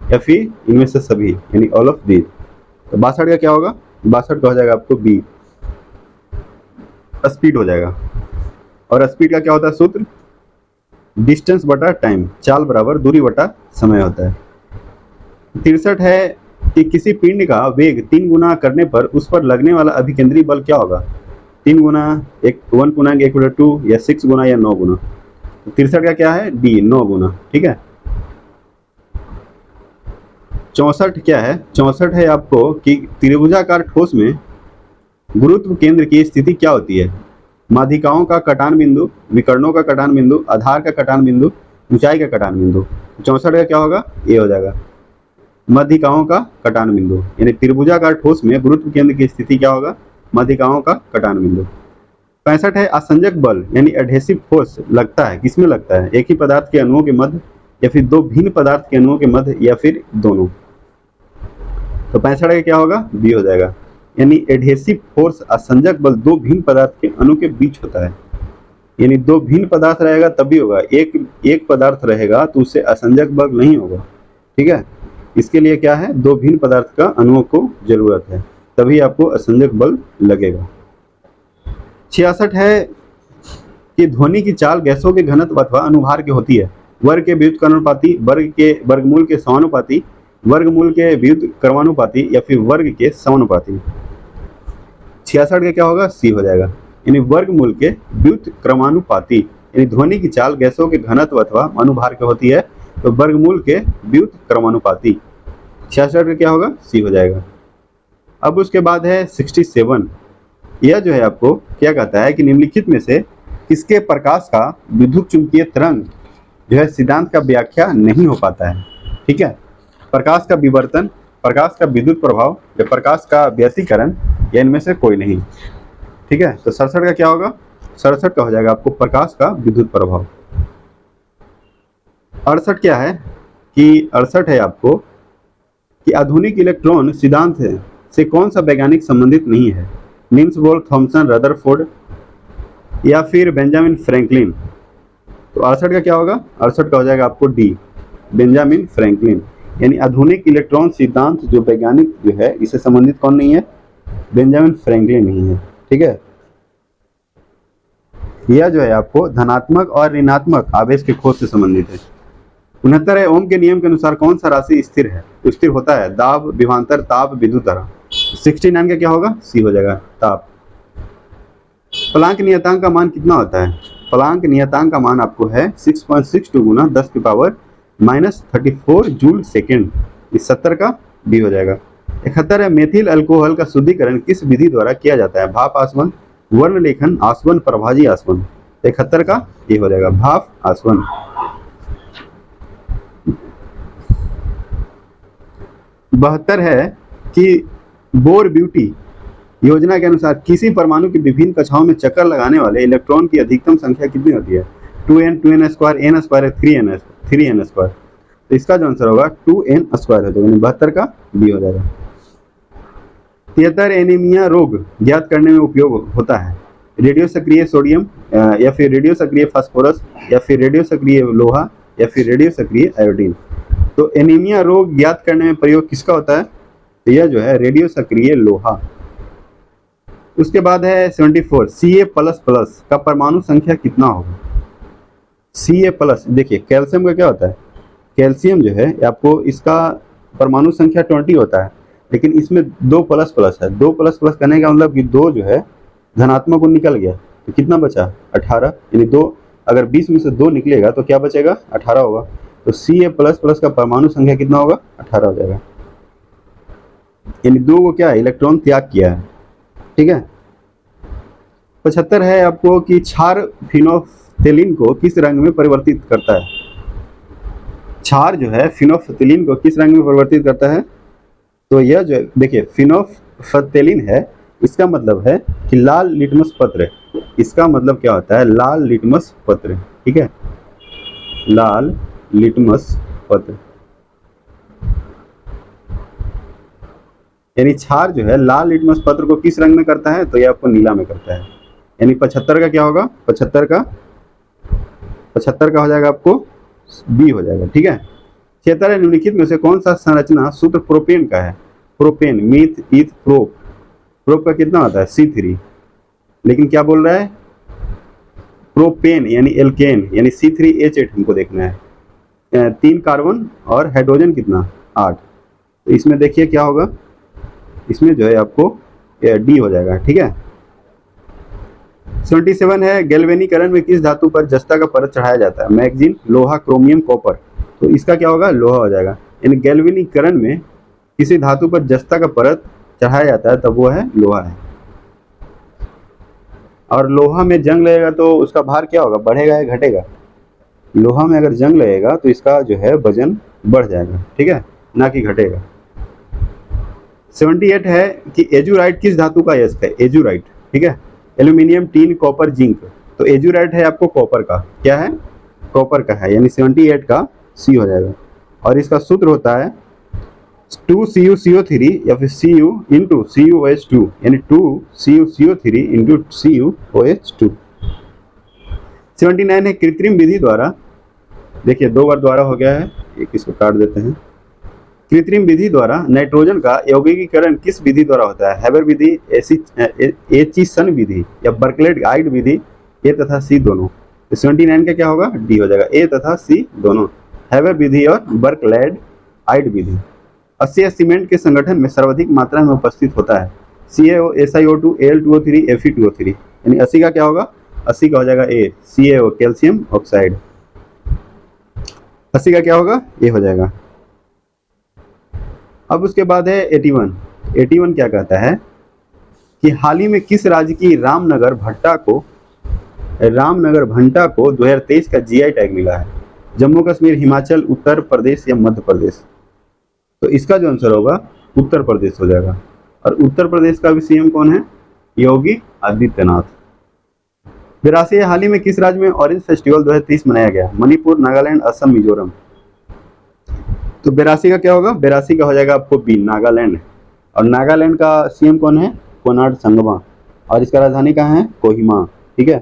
या फिर इनमें से सभी यानी ऑल ऑफ दीज। तो 62 का क्या होगा? 62 का हो जाएगा आपको बी, स्पीड हो जाएगा। और स्पीड का क्या होता है सूत्र? डिस्टेंस बटा टाइम, चाल बराबर दूरी बटा समय होता है। 63 है कि किसी पिंड का वेग 3 गुना करने पर उस पर लगने वाला अभिकेंद्री बल क्या होगा? 3 गुना, 1 गुना 1/2 या 6 गुना या 9 गुना? 63 का क्या है? डी, 9 गुना। ठीक है। 64 क्या है? 64 है आपको कि त्रिभुजाकार ठोस में गुरुत्व केंद्र की स्थिति क्या होती है? माध्यिकाओं का कटान बिंदु, विकर्णों का कटान बिंदु, आधार का कटान बिंदु, ऊंचाई का कटान बिंदु। 64 का क्या होगा? ये हो जाएगा माध्यिकाओं का कटान बिंदु, यानी त्रिभुजाकार ठोस में गुरुत्व केंद्र की स्थिति क्या होगा? माध्यिकाओं का कटान बिंदु। 65 है असंजक बल यानी एडहेसिव फोर्स लगता है, किसमें लगता है? एक ही पदार्थ के अणुओं के मध्य या फिर दो भिन्न पदार्थ के अणुओं के मध्य या फिर दोनों। तो 65 का क्या होगा? बी हो जाएगा, यानी एडहेसिव फोर्स असंजक बल दो भिन्न पदार्थ के अणु के बीच होता है। यानी दो भिन्न पदार्थ रहेगा तभी होगा, एक पदार्थ रहेगा तो उससे असंजक बल नहीं होगा। ठीक है, इसके लिए क्या है? दो भिन्न पदार्थ का अणुओं को जरूरत है, तभी आपको असंजक बल लगेगा। 66 है कि ध्वनि की चाल गैसों के घनत्व अथवा अनुभार की होती है। वर्ग के व्युत्क्रमानुपाती, वर्ग के वर्गमूल के समानुपाती, वर्गमूल के व्युत्क्रमानुपाती या फिर वर्ग के समानुपाती। 66 का क्या होगा? सी हो जाएगा, यानी वर्गमूल के व्युत्क्रमानुपाती। यानी ध्वनि की चाल गैसों के घनत्व अथवा अनुभार की होती है तो वर्गमूल के व्युत्क्रमानुपाती। 66 का क्या होगा? सी हो जाएगा। अब उसके बाद है 67। यह जो है आपको क्या कहता है कि निम्नलिखित में से किसके प्रकाश का विद्युत चुंबकीय तरंग जो है सिद्धांत का व्याख्या नहीं हो पाता है? ठीक है, प्रकाश का विवर्तन, प्रकाश का विद्युत प्रभाव या प्रकाश का व्यतिकरण या इनमें से कोई नहीं। ठीक है, तो 67 का क्या होगा? 67 का हो जाएगा आपको प्रकाश का विद्युत प्रभाव। 68 क्या है कि 68 है आपको कि आधुनिक इलेक्ट्रॉन सिद्धांत से कौन सा वैज्ञानिक संबंधित नहीं है? निल्स बोर, थॉमसन, रदरफोर्ड या फिर बेंजामिन फ्रैंकलिन। तो 68 का क्या होगा? 68 का हो जाएगा आपको डी, बेंजामिन फ्रैंकलिन। यानी आधुनिक इलेक्ट्रॉन सिद्धांत जो वैज्ञानिक जो है इससे संबंधित कौन नहीं है? बेंजामिन फ्रैंकलिन नहीं है। ठीक है, यह जो है आपको धनात्मक और ऋणात्मक आवेश के खोज से संबंधित है। 69 है ओम के नियम के अनुसार कौन सा राशि स्थिर है? तो स्थिर होता है दाब, विभवांतर, ताप, विद्युत धारा। 69 का क्या होगा? सी हो जाएगा, ताप। प्लांक नियतांक का मान कितना होता है? प्लांक नियतांक का मान आपको है 6.62 गुना 10 की पावर -34 जूल सेकेंड। इस 70 का बी हो जाएगा। 71 है मेथिल अल्कोहल का शुद्धिकरण किस विधि द्वारा किया जाता है? भाप आसवन, वर्ण लेखन, आसवन, प्रभाजी आसवन। 71 का ये हो जाएगा भाप आसवन। 72 है कि बोर ब्यूटी योजना के अनुसार किसी परमाणु की विभिन्न कक्षाओं में चक्कर लगाने वाले इलेक्ट्रॉन की अधिकतम संख्या कितनी होती है? 2n, 2n square, n square, 3n square. तो इसका जो आंसर होगा 2n स्क्वायर हो जाएगा, 72 का बी हो जाएगा। 73 एनीमिया रोग ज्ञात करने में उपयोग होता है? रेडियो सक्रिय सोडियम या फिर रेडियो सक्रिय फास्फोरस या फिर रेडियो सक्रिय लोहा या फिर रेडियो सक्रिय आयोडीन। तो एनीमिया रोग ज्ञात करने में प्रयोग किसका होता है? तो यह जो है रेडियो सक्रिय लोहा। उसके बाद है 74, Ca++ का परमाणु संख्या कितना होगा। Ca+, देखिए कैल्शियम का क्या होता है, कैल्शियम जो है आपको इसका परमाणु संख्या 20 होता है, लेकिन इसमें 2++ है। 2++ करने का मतलब कि 2 जो है धनात्मक को निकल गया, तो कितना बचा 18, यानी 2 अगर 20 में से 2 निकलेगा तो क्या बचेगा 18 होगा। तो Ca++ का परमाणु संख्या कितना होगा 18 हो जाएगा, यानी 2 को क्या है इलेक्ट्रॉन त्याग किया है। ठीक है। 75 है आपको कि क्षार फिनोल्फ्थेलिन को किस रंग में परिवर्तित करता है। क्षार जो है फिनोल्फ्थेलिन को किस रंग में परिवर्तित करता है, तो यह जो देखिए फिनोल्फ्थेलिन है, इसका मतलब है कि लाल लिटमस पत्र, इसका मतलब क्या होता है लाल लिटमस पत्र। ठीक है, लाल लिटमस पत्र, यानी क्षार जो है लाल लिटमस पत्र को किस रंग में करता है, तो यह आपको नीला में करता है। यानी 75 का क्या होगा, 75 का हो जाएगा आपको बी हो जाएगा। ठीक है। 76 निम्नलिखित में से कौन सा संरचना सूत्र प्रोपेन का है। प्रोपेन, मीथ, ईथ, प्रोप, प्रोप का कितना होता है C3, लेकिन क्या बोल रहा है प्रोपेन यानी एल्केन, यानी C3H8 हमको देखना है। 3 कार्बन और हाइड्रोजन कितना 8, तो इसमें देखिए क्या होगा, इसमें जो है आपको डी हो जाएगा। ठीक है। 77 है गैल्वेनीकरण में किस धातु पर जस्ता का परत चढ़ाया जाता है। मैग्नीज, लोहा, क्रोमियम, कॉपर, तो इसका क्या होगा लोहा हो जाएगा। यानी गैल्वेनीकरण में किसी धातु पर जस्ता का परत चढ़ाया जाता है तब वो है लोहा है। और लोहा में जंग लगेगा तो उसका भार क्या होगा, बढ़ेगा या घटेगा। लोहा में अगर जंग लगेगा तो इसका जो है वजन बढ़ जाएगा। ठीक है, ना कि घटेगा। 78 है कि एजुराइट किस धातु का अयस्क है। एजुराइट, ठीक है, एल्यूमिनियम, टीन, कॉपर, जिंक, तो एजुराइट है आपको कॉपर का, क्या है कॉपर का है, यानी 78 का सी हो जाएगा। और इसका सूत्र होता है 2CuCO3 या फिर Cu इंटू CuOH2, यानी 2CuCO3 इंटू CuOH2। 79 है कृत्रिम विधि द्वारा, देखिए 2 बार द्वारा हो गया है, एक इसको काट देते हैं। कृत्रिम विधि द्वारा नाइट्रोजन का यौगिकीकरण किस विधि द्वारा होता है। हैबर विधि, एचिसन विधि या बर्कलेट आइड विधि, ए तथा सी दोनों। तो 79 का क्या होगा डी हो जाएगा, ए तथा सी दोनों, हैबर विधि और बर्कलेट आइड विधि। 80 सीमेंट के संगठन में सर्वाधिक मात्रा में उपस्थित होता है। CaO, SiO2, Al2O3, Fe2O3, यानी 80 का क्या होगा, 80 का हो जाएगा ए, CaO कैल्शियम ऑक्साइड। 80 का क्या होगा ए हो जाएगा। अब उसके बाद है 81 क्या कहता है कि हाल ही में किस राज्य की रामनगर भंटा को 2023 का GI टैग मिला है। जम्मू कश्मीर, हिमाचल, उत्तर प्रदेश या मध्य प्रदेश, तो इसका जो आंसर होगा उत्तर प्रदेश हो जाएगा। और उत्तर प्रदेश का भी CM कौन है, योगी आदित्यनाथ। 82 हाल ही में किस राज्य में ऑरेंज फेस्टिवल 2023 मनाया गया। मणिपुर, नागालैंड, असम, मिजोरम, तो 82 का क्या होगा, 82 का हो जाएगा आपको बी, नागालैंड। और नागालैंड का CM कौन है, कोनार्ड संगमा, और इसका राजधानी कहाँ है, कोहिमा। ठीक है,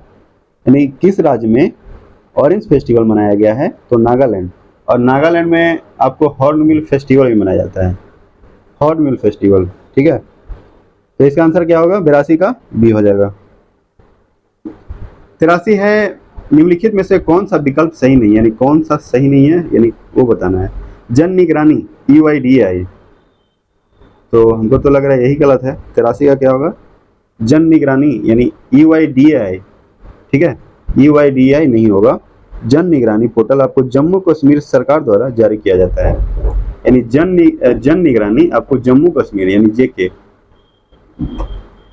यानी किस राज्य में ऑरेंज फेस्टिवल मनाया गया है, तो नागालैंड। और नागालैंड में आपको हॉर्नबिल फेस्टिवल भी मनाया जाता है, हॉर्नबिल फेस्टिवल। ठीक है, तो इसका आंसर क्या होगा, 82 का बी हो जाएगा। 83 है निम्नलिखित में से कौन सा विकल्प सही नहीं है, यानी कौन सा सही नहीं है, यानी वो बताना है। जन निगरानी EYDI, तो हमको तो लग रहा है यही गलत है। 83 का क्या होगा, जन निगरानी यानी EYDI। ठीक है, EYDI नहीं होगा। जन निगरानी पोर्टल आपको जम्मू कश्मीर सरकार द्वारा जारी किया जाता है, यानी जन निगरानी आपको जम्मू कश्मीर यानी JK,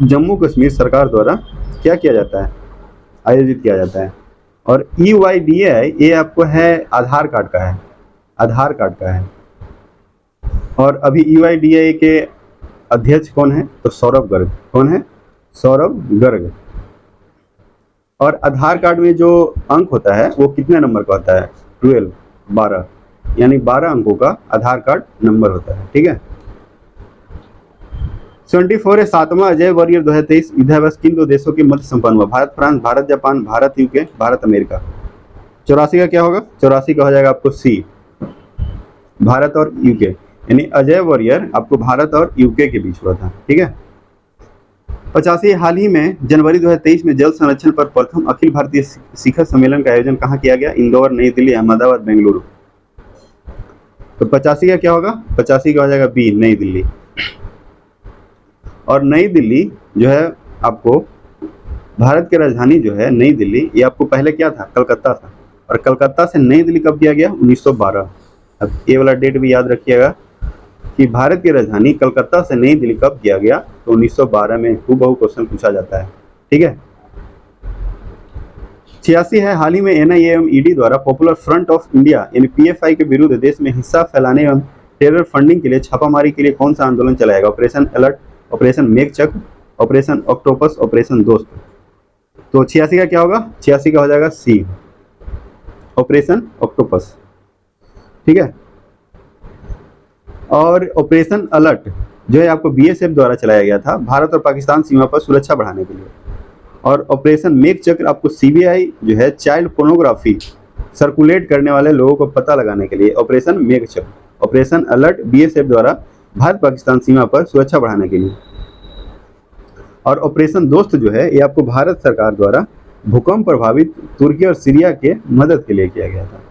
जम्मू कश्मीर सरकार द्वारा क्या किया जाता है, आयोजित किया जाता है। और EYDI ये आपको है आधार कार्ड का है, आधार कार्ड का है। और अभी EYDI के अध्यक्ष कौन है, तो सौरभ गर्ग। कौन है, सौरभ गर्ग। और आधार कार्ड में जो अंक होता है वो कितने नंबर का होता है, 12, यानी 12 अंकों का आधार कार्ड नंबर होता है। ठीक है। 74 है 7वां अजय वॉरियर 2023 युद्धाभ्यास किन 2 देशों के मध्य संपन्न हुआ। Bharat France, Bharat Japan, Bharat UK, Bharat America. 84 का क्या होगा, 84 का हो जाएगा आपको सी, भारत और UK, यानी अजय वॉरियर आपको भारत और UK के बीच हुआ था। ठीक है। 85 हाल ही में जनवरी 2023 में जल संरक्षण पर प्रथम अखिल भारतीय शिखर सम्मेलन का आयोजन कहाँ किया गया? इंदौर, नई दिल्ली, अहमदाबाद, बेंगलुरु। तो 85 का क्या होगा? 85 का हो जाएगा बी, नई दिल्ली। और नई दिल्ली जो है आपको भारत की राजधानी जो है नई दिल्ली, ये आपको पहले क्या था? कलकत्ता था। और कलकत्ता से नई दिल्ली कब किया गया? 1912। अब ये वाला डेट भी याद रखिएगा कि भारत की राजधानी कलकत्ता से नई दिल्ली कब किया गया? तो 1912 में। हूबहू क्वेश्चन पूछा जाता है, ठीक है। 86 है, हाल ही में एनआईए एवं ईडी द्वारा पॉपुलर फ्रंट ऑफ इंडिया यानी पीएफआई के विरुद्ध देश में हिस्सा फैलाने एवं टेरर फंडिंग के लिए छापामारी के लिए कौन सा आंदोलन चलाएगा? Operation alert, operation Meghchakra, operation octopus, operation Dost. तो 86 का क्या होगा? 86 का हो जाएगा सी, ऑपरेशन ऑक्टोपस, ठीक है। और ऑपरेशन अलर्ट जो है आपको बीएसएफ द्वारा चलाया गया था भारत और पाकिस्तान सीमा पर सुरक्षा बढ़ाने के लिए। और ऑपरेशन मेघचक्र आपको सीबीआई जो है चाइल्ड पोर्नोग्राफी सर्कुलेट करने वाले लोगों को पता लगाने के लिए operation Meghchakra. Operation alert BSF द्वारा भारत पाकिस्तान सीमा पर सुरक्षा बढ़ाने के लिए। और ऑपरेशन दोस्त जो है ये आपको भारत सरकार द्वारा भूकंप प्रभावित तुर्की और सीरिया के मदद के लिए किया गया था।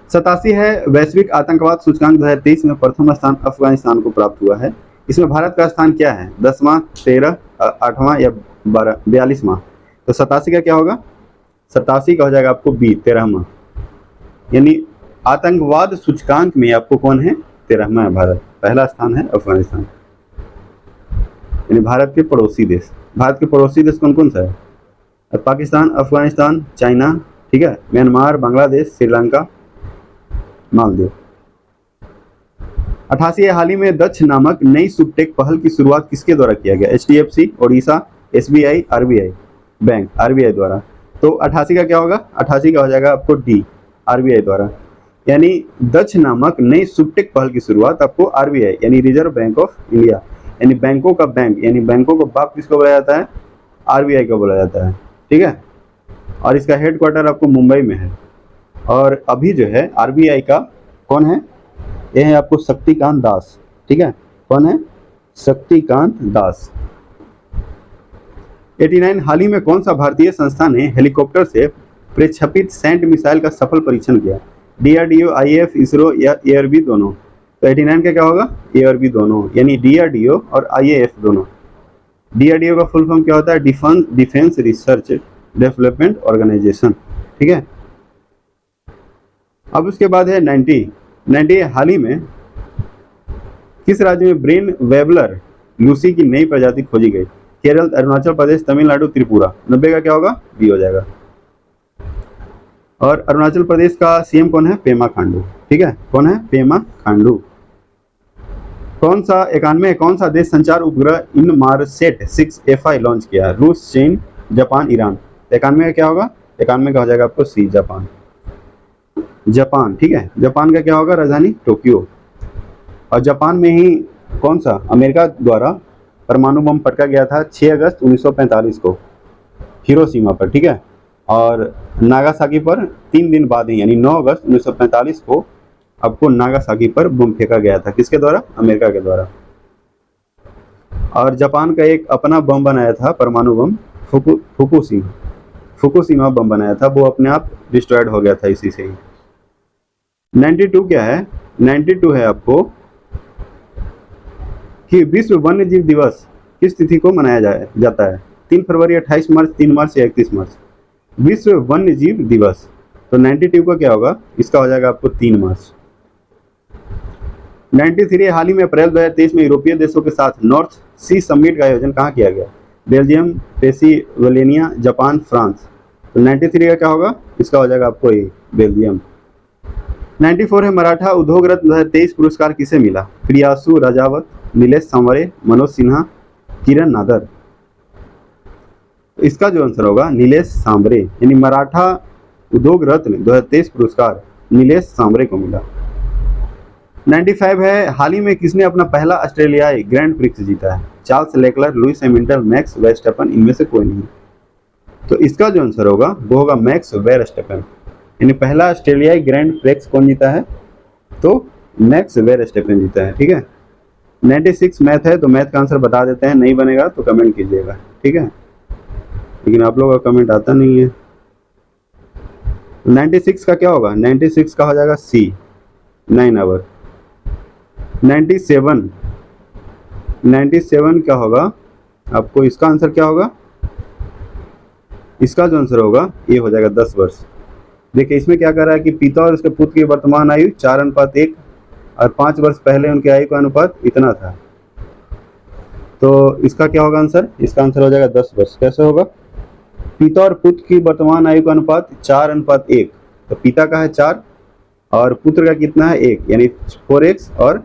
87 है, वैश्विक आतंकवाद सूचकांक 2023 में प्रथम स्थान अफगानिस्तान को प्राप्त हुआ है। इसमें भारत का स्थान क्या है? 10वां, 13, 8वां या 42वां? तो 87 का क्या होगा? 87 का हो जाएगा आपको बी, 13वां। यानी आतंकवाद सूचकांक में आपको कौन है? 13वां है भारत। पहला स्थान है अफगानिस्तान, यानी भारत के पड़ोसी देश। भारत के पड़ोसी देश कौन कौन सा है? पाकिस्तान, अफगानिस्तान, चाइना, ठीक है, म्यांमार, बांग्लादेश, श्रीलंका, मालदीव। 88 हाल ही में दक्ष नामक नई सुपटेक पहल की शुरुआत किसके द्वारा किया गया? HDFC, Odisha, SBI, RBI bank, RBI द्वारा। तो 88 का क्या होगा? 88 का हो जाएगा आपको डी, आरबीआई द्वारा। यानी दक्ष नामक नई सुपटेक पहल की शुरुआत आपको आरबीआई यानी रिजर्व बैंक ऑफ इंडिया यानी बैंकों का बैंक यानी बैंकों को बाप किसको बोला जाता है? आरबीआई को बोला जाता है, ठीक है। और इसका हेडक्वार्टर आपको मुंबई में है। और अभी जो है आरबीआई का कौन है? ये है आपको शक्तिकांत दास, ठीक है। कौन है? शक्तिकांत दास। 89 हाल ही में कौन सा भारतीय संस्था ने हेलीकॉप्टर से प्रक्षेपित सैंड मिसाइल का सफल परीक्षण किया? डीआरडीओ, आईएएफ, इसरो या एआरबी दोनों? तो 89 का क्या होगा? ए और बी दोनों, यानी डीआरडीओ और आईएएफ दोनों। डीआरडीओ का फुल फॉर्म क्या होता है? डिफेंस रिसर्च डेवलपमेंट ऑर्गेनाइजेशन, ठीक है। अब उसके बाद है 90 हाल ही में किस राज्य में ब्रेन वेबलर लूसी की नई प्रजाति खोजी गई? केरल, अरुणाचल प्रदेश, तमिलनाडु, त्रिपुरा। 90 का क्या होगा? बी हो जाएगा। और अरुणाचल प्रदेश का सीएम कौन है? पेमा खांडू, ठीक है। कौन है? पेमा खांडू। कौन सा देश संचार उपग्रह इनमारसेट 6 FI लॉन्च किया? रूस, चीन, जापान, ईरान। 91 का क्या होगा? 91 का हो जाएगा आपको सी, जापान। जापान, ठीक है। जापान का क्या होगा? राजधानी टोक्यो। और जापान में ही कौन सा अमेरिका द्वारा परमाणु बम पटका गया था 6 अगस्त 1945 को हिरोशिमा पर, ठीक है। और नागासाकी पर 3 दिन बाद ही यानी 9 अगस्त 1945 को आपको नागासाकी पर बम फेंका गया था। किसके द्वारा? अमेरिका के द्वारा। और जापान का एक अपना बम बनाया था, परमाणु बम, फुकुशिमा बम बनाया था, वो अपने आप डिस्ट्रॉयड हो गया था इसी से ही। 92 क्या है? 92 है आपको कि विश्व वन्य जीव दिवस किस तिथि को मनाया जाता है? 3 फरवरी, 28 मार्च, 3 मार्च या 31 मार्च? विश्व वन्य जीव दिवस। तो 92 का क्या होगा? इसका हो जाएगा आपको 3 मार्च। 93 हाल ही में अप्रैल 2023 में यूरोपीय देशों के साथ नॉर्थ सी समिट का आयोजन कहाँ किया गया? Belgium, Pennsylvania, Japan, France. तो 93 का क्या होगा? इसका हो जाएगा आपको ये बेल्जियम। 94 है, मराठा उद्योग रत्न 2023 पुरस्कार किसे मिला? प्रियासु राजावत, नीलेश सांवरे, मनोज सिन्हा, किरण नादर। इसका जो आंसर होगा नीलेश सांवरे, यानी मराठा उद्योग रत्न 2023 पुरस्कार नीलेश सांवरे को मिला। 95 है, हाल ही में किसने अपना पहला ऑस्ट्रेलियाई ग्रैंड प्रिक्स जीता है? Charles Leclerc, Lewis Hamilton, max Verstappen, इनमें से कोई नहीं। तो इसका जो आंसर होगा वो होगा मैक्स वर्स्टैपन, यानी पहला ऑस्ट्रेलियाई ग्रैंड प्रिक्स कौन जीता है? तो मैक्स वर्स्टैपन जीता है, ठीक है। 96 मैथ है, तो मैथ का आंसर बता देते हैं, नहीं बनेगा तो कमेंट कीजिएगा, ठीक है। लेकिन आप लोगों का कमेंट आता नहीं है। 96 का क्या होगा? 96 का हो जाएगा सी, 9 आवर। 97 क्या होगा? आपको इसका आंसर क्या होगा? इसका जो आंसर होगा ये हो जाएगा 10 वर्ष। देखिए इसमें क्या कर रहा है कि पिता और उसके पुत्र की वर्तमान आयु 4:1 और 5 वर्ष पहले उनकी आयु का अनुपात इतना था। तो इसका क्या होगा आंसर? इसका आंसर हो जाएगा 10 वर्ष। कैसे होगा? पिता और पुत्र की वर्तमान आयु का अनुपात 4:1। तो पिता का है 4 और पुत्र का कितना है? 1, यानी 4x और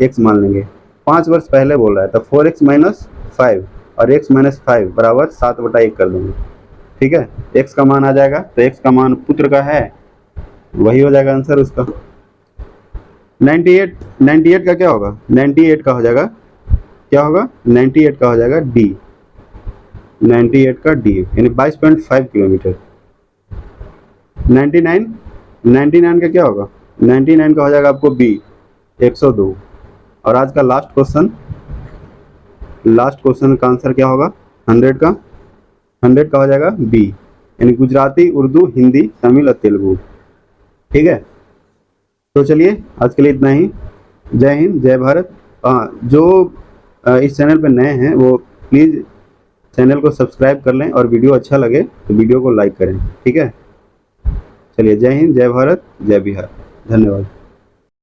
x मान लेंगे। 5 वर्ष पहले बोल रहा है, तो 4x - 5 और x - 5 बराबर 7/1 कर देंगे, ठीक है। x का मान आ जाएगा, तो x का मान पुत्र का है, वही हो जाएगा आंसर उसका। 98 का क्या होगा? 98 का हो जाएगा, क्या होगा? 98 का हो जाएगा d, 98 का d यानी 22.5 किलोमीटर। 99 का क्या होगा? 99 का हो जाएगा आपको b, 102। और आज का लास्ट क्वेश्चन का आंसर क्या होगा? 100 का हो जाएगा बी, यानी गुजराती, उर्दू, हिंदी, तमिल और तेलुगु, ठीक है। तो चलिए आज के लिए इतना ही। जय हिंद, जय भारत। जो इस चैनल पे नए हैं वो प्लीज़ चैनल को सब्सक्राइब कर लें और वीडियो अच्छा लगे तो वीडियो को लाइक करें, ठीक है। चलिए, जय हिंद, जय भारत, जय बिहार। धन्यवाद।